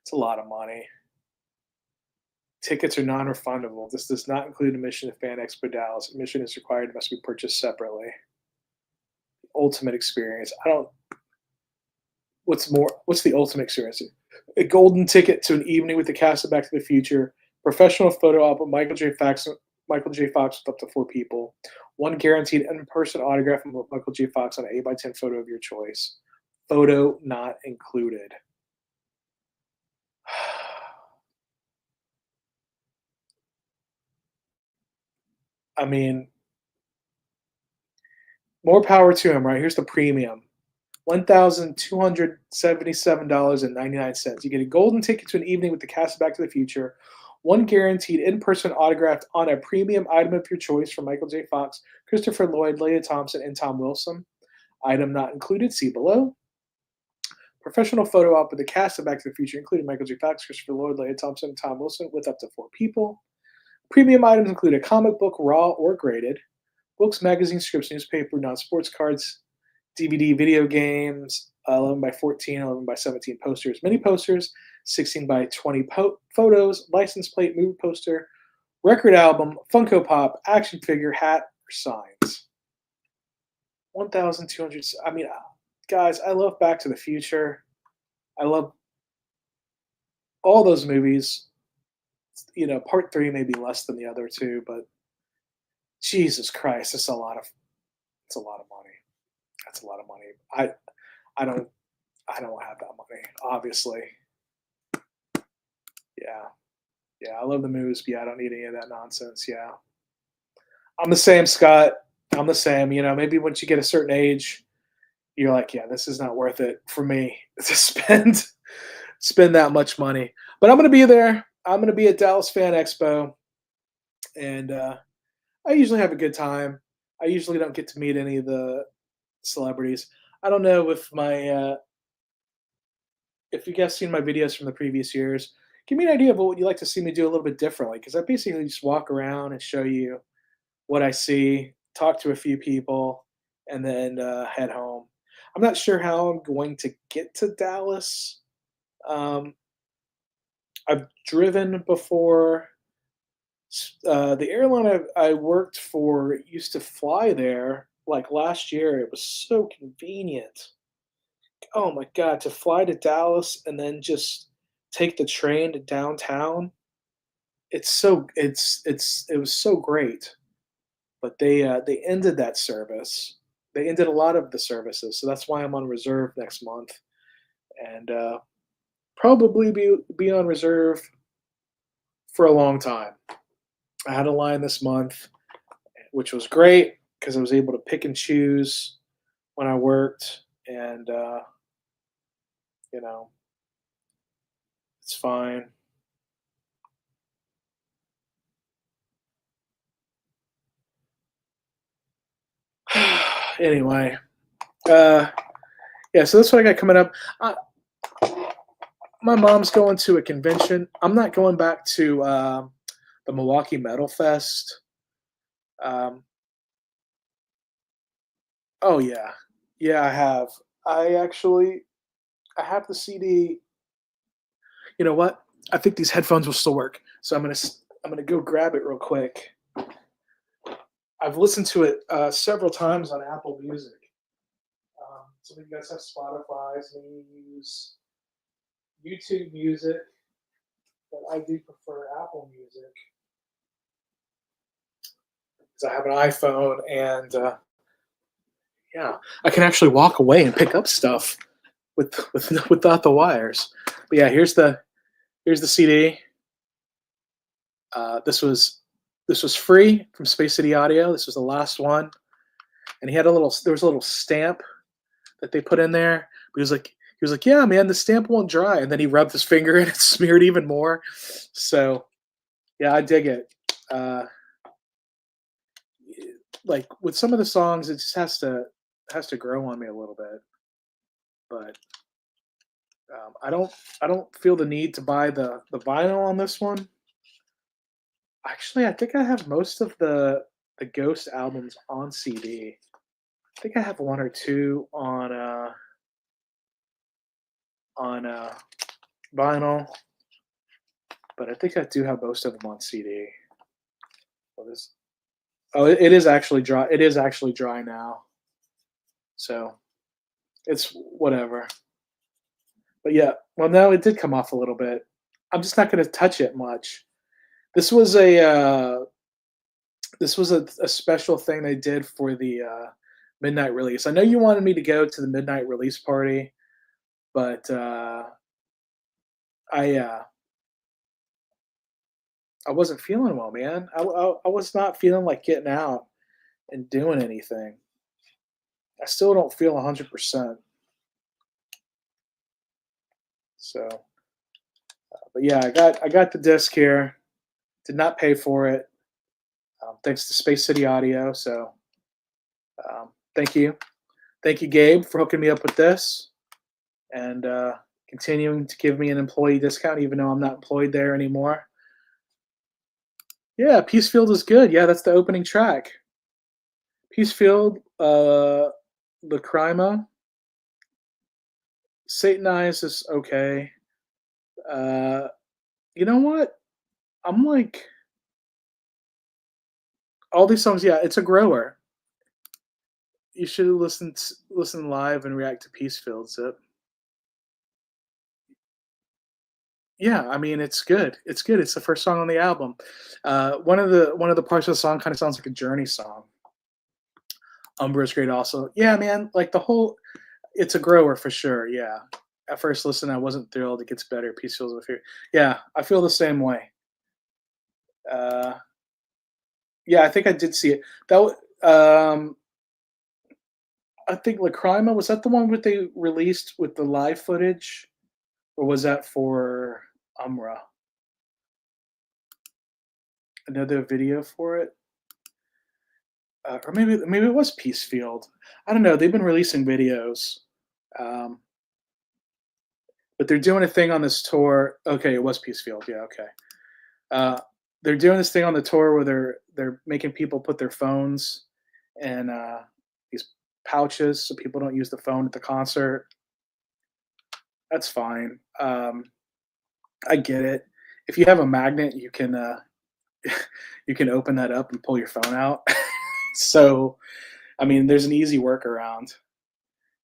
It's a lot of money. Tickets are non-refundable. This does not include admission to Fan Expo Dallas. Admission is required and must be purchased separately. Ultimate experience. I don't. What's more? What's the ultimate experience? A golden ticket to an evening with the cast of Back to the Future. Professional photo op with Michael J. Fox. Michael J. Fox with up to 4 people. One guaranteed in-person autograph from Michael J. Fox on an 8x10 photo of your choice. Photo not included. I mean, more power to him, right? Here's the premium. $1,277.99. You get a golden ticket to an evening with the cast of Back to the Future, one guaranteed in-person autograph on a premium item of your choice from Michael J. Fox, Christopher Lloyd, Leah Thompson, and Tom Wilson. Item not included, see below. Professional photo op with the cast of Back to the Future, including Michael J. Fox, Christopher Lloyd, Leah Thompson, and Tom Wilson, with up to 4 people. Premium items include a comic book, raw or graded, books, magazines, scripts, newspaper, non-sports cards, DVD, video games, 11 by 14, 11 by 17 posters, mini posters, 16 by 20 photos, license plate, movie poster, record album, Funko Pop, action figure, hat, or signs. 1,200. I mean, guys, I love Back to the Future. I love all those movies. You know, part 3 may be less than the other two, but Jesus Christ, it's a lot of money. That's a lot of money. I don't have that money, obviously. Yeah. Yeah, I love the movies, but yeah, I don't need any of that nonsense. Yeah. I'm the same, Scott. I'm the same. You know, maybe once you get a certain age, you're like, yeah, this is not worth it for me to spend that much money. But I'm gonna be there. I'm gonna be at Dallas Fan Expo, and I usually have a good time. I usually don't get to meet any of the celebrities. I don't know if you guys seen my videos from the previous years. Give me an idea of what you'd like to see me do a little bit differently, because I basically just walk around and show you what I see, talk to a few people, and then head home. I'm not sure how I'm going to get to Dallas. Um, I've driven before. The airline I worked for used to fly there. Like last year, it was so convenient. Oh my god, to fly to Dallas and then just take the train to downtown. It was so great. But they ended that service. They ended a lot of the services, so that's why I'm on reserve next month, and probably be on reserve for a long time. I had a line this month, which was great because I was able to pick and choose when I worked, and you know it's fine. Anyway, uh, yeah, so that's what I got coming up. Uh, my mom's going to a convention. I'm not going back to the Milwaukee Metal Fest. Um, oh yeah, yeah, I have. I actually I have the CD. You know what? I think these headphones will still work. So I'm gonna go grab it real quick. I've listened to it several times on Apple Music. Some of you guys have Spotify. Some of you use YouTube Music, but I do prefer Apple Music because I have an iPhone and yeah, I can actually walk away and pick up stuff without the wires. But yeah, here's the CD. This was free from Space City Audio. This was the last one, and there was a little stamp that they put in there. He was like, yeah, man, the stamp won't dry, and then he rubbed his finger and it smeared even more. So yeah, I dig it. Uh, like with some of the songs, it just has to grow on me a little bit, but I don't feel the need to buy the vinyl on this one. Actually, I think I have most of the Ghost albums on CD. I think I have one or two on vinyl, but I think I do have most of them on CD. What is? Oh, it is actually dry. It is actually dry now, so it's whatever. But yeah, well, no, it did come off a little bit. I'm just not going to touch it much. This was a a special thing they did for the midnight release. I know you wanted me to go to the midnight release party, but I I wasn't feeling well, man. I was not feeling like getting out and doing anything. I still don't feel 100%. So, but yeah, I got the disc here. Did not pay for it, thanks to Space City Audio. So, thank you, Gabe, for hooking me up with this and continuing to give me an employee discount, even though I'm not employed there anymore. Yeah, Peacefield is good. Yeah, that's the opening track. Peacefield, Lacrima, Satanize is okay. Uh, you know what? I'm like all these songs. Yeah, it's a grower. You should listen live and react to Peacefield. Zip. Yeah, I mean it's good. It's good. It's the first song on the album. One of the parts of the song kind of sounds like a Journey song. Umbra is great also. Yeah, man. Like the whole, it's a grower for sure. Yeah. At first listen, I wasn't thrilled. It gets better. Peaceful with fear. Yeah, I feel the same way. Uh, yeah, I think I did see it. I think Lacrima, was that the one that they released with the live footage, or was that for Umra? Another video for it, or maybe it was Peacefield. I don't know. They've been releasing videos, um, but they're doing a thing on this tour. Okay, it was Peacefield. Yeah, okay. Uh, they're doing this thing on the tour where they're making people put their phones in these pouches so people don't use the phone at the concert. That's fine. I get it. if you have a magnet, you can you can open that up and pull your phone out. So, I mean, there's an easy workaround.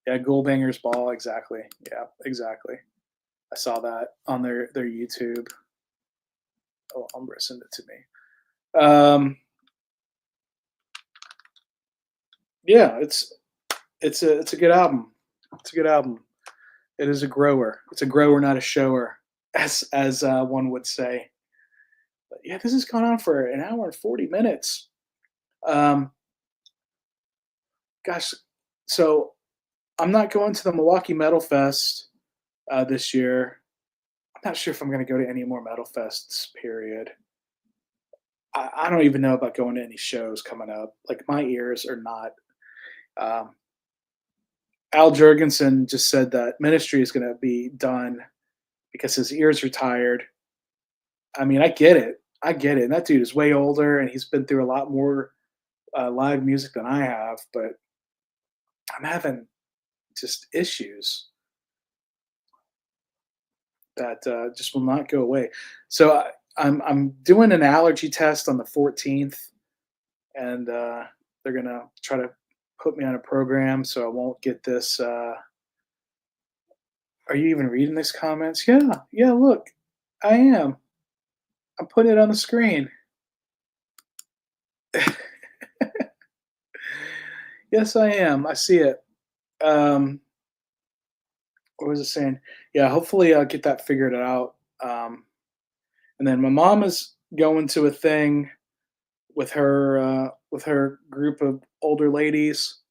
Yeah, Goldbanger's ball, exactly. Yeah, exactly. I saw that on their YouTube. Oh, Umbra sent it to me. Yeah, it's a good album. It's a good album. It is a grower. It's a grower, not a shower, as one would say. But yeah, this has gone on for an hour and 40 minutes. Um, gosh, so I'm not going to the Milwaukee Metal Fest this year. I'm not sure if I'm going to go to any more Metal Fests. Period. I don't even know about going to any shows coming up. Like my ears are not. Um, Al Jurgensen just said that Ministry is going to be done because his ears are tired. I mean, I get it. I get it. And that dude is way older, and he's been through a lot more live music than I have. But I'm having just issues that just will not go away. So I'm doing an allergy test on the 14th, and they're gonna try to put me on a program so I won't get this. Are you even reading these comments? Yeah, yeah. Look, I am. I'm putting it on the screen. Yes, I am. I see it. Um, what was it saying? Yeah, hopefully I'll get that figured out. And then my mom is going to a thing with her group of older ladies.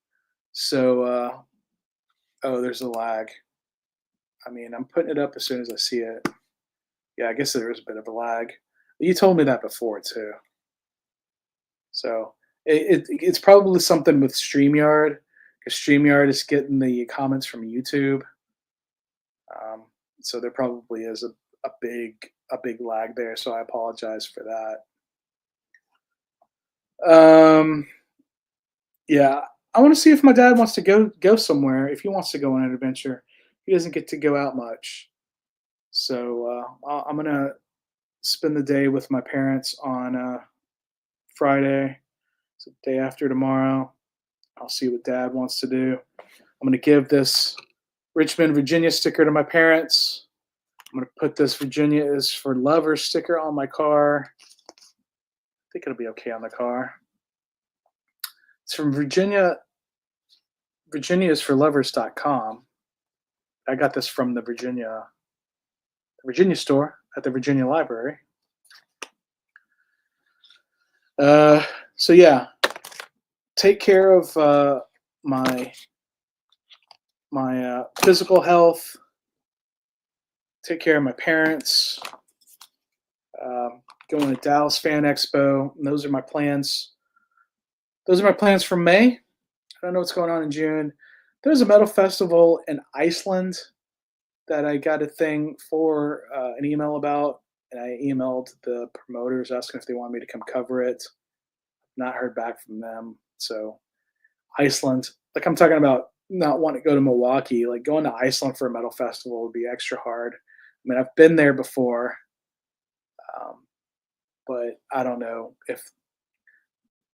So oh, there's a lag. I mean, I'm putting it up as soon as I see it. Yeah, I guess there is a bit of a lag. You told me that before too. So it's probably something with Streamyard because Streamyard is getting the comments from YouTube. Um, so there probably is a big lag there. So I apologize for that. Yeah, I want to see if my dad wants to go somewhere. If he wants to go on an adventure, he doesn't get to go out much. So I'm gonna spend the day with my parents on Friday. So day after tomorrow. I'll see what Dad wants to do. I'm gonna give this Richmond, Virginia sticker to my parents. I'm gonna put this Virginia is for lovers sticker on my car. I think it'll be okay on the car. It's from Virginia. Virginia is for lovers.com. I got this from the Virginia store at the Virginia Library. So yeah, take care of my physical health. Take care of my parents. Going to Dallas Fan Expo. And those are my plans. Those are my plans for May. I don't know what's going on in June. There's a metal festival in Iceland that I got a thing for an email about, and I emailed the promoters asking if they wanted me to come cover it. Not heard back from them. So Iceland, like I'm talking about not wanting to go to Milwaukee, like going to Iceland for a metal festival would be extra hard. I mean, I've been there before, but I don't know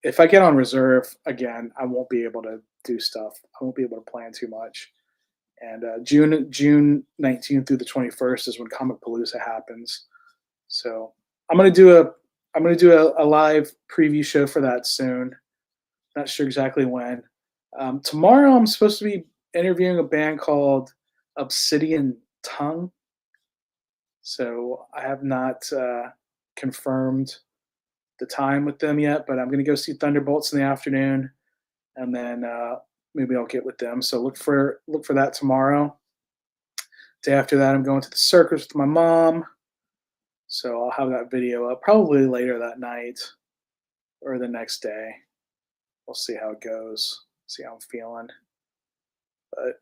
if I get on reserve again, I won't be able to do stuff. I won't be able to plan too much. And June 19th through the 21st is when Comic Palooza happens. So I'm gonna do a live preview show for that soon. Not sure exactly when. Tomorrow I'm supposed to be interviewing a band called Obsidian Tongue. So I have not confirmed the time with them yet, but I'm going to go see Thunderbolts in the afternoon, and then maybe I'll get with them. So look for that tomorrow. Day after that, I'm going to the circus with my mom. So I'll have that video up probably later that night or the next day. We'll see how it goes. See how I'm feeling. But I'm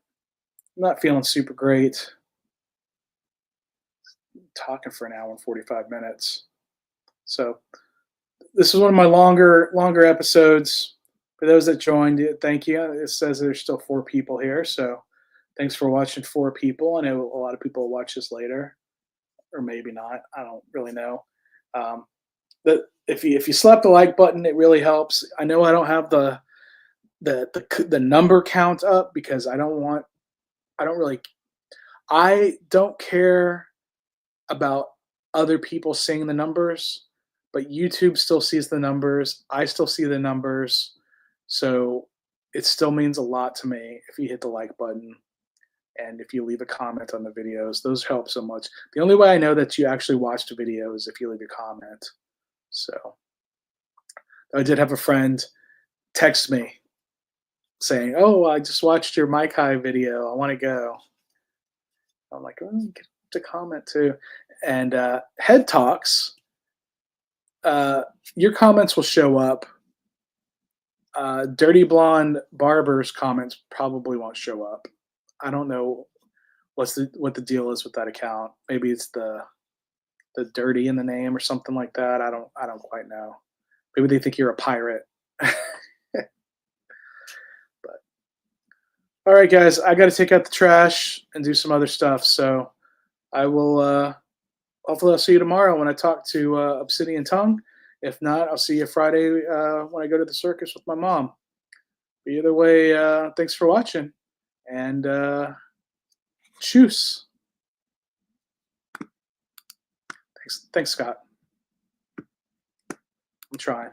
not feeling super great. Talking for an hour and 45 minutes. So this is one of my longer episodes. For those that joined, thank you. It says there's still 4 people here, so thanks for watching 4 people. I know a lot of people will watch this later. or maybe not. I don't really know. Um, but if you slap the like button, it really helps. I know I don't have the number count up because I don't really I don't care about other people seeing the numbers, but YouTube still sees the numbers. I still see the numbers. So it still means a lot to me if you hit the like button and if you leave a comment on the videos. Those help so much. The only way I know that you actually watched a video is if you leave a comment. So I did have a friend text me saying, "Oh, I just watched your Mike High video. I want to go." I'm like, "Oh, get to comment too." And Head Talks, your comments will show up. Dirty Blonde Barber's comments probably won't show up. I don't know what the deal is with that account. Maybe it's the dirty in the name or something like that. I don't quite know. Maybe they think you're a pirate. But all right, guys, I got to take out the trash and do some other stuff. So I will. Hopefully, I'll see you tomorrow when I talk to Obsidian Tongue. If not, I'll see you Friday when I go to the circus with my mom. But either way, thanks for watching, and choose. Thanks, Scott. I'm trying.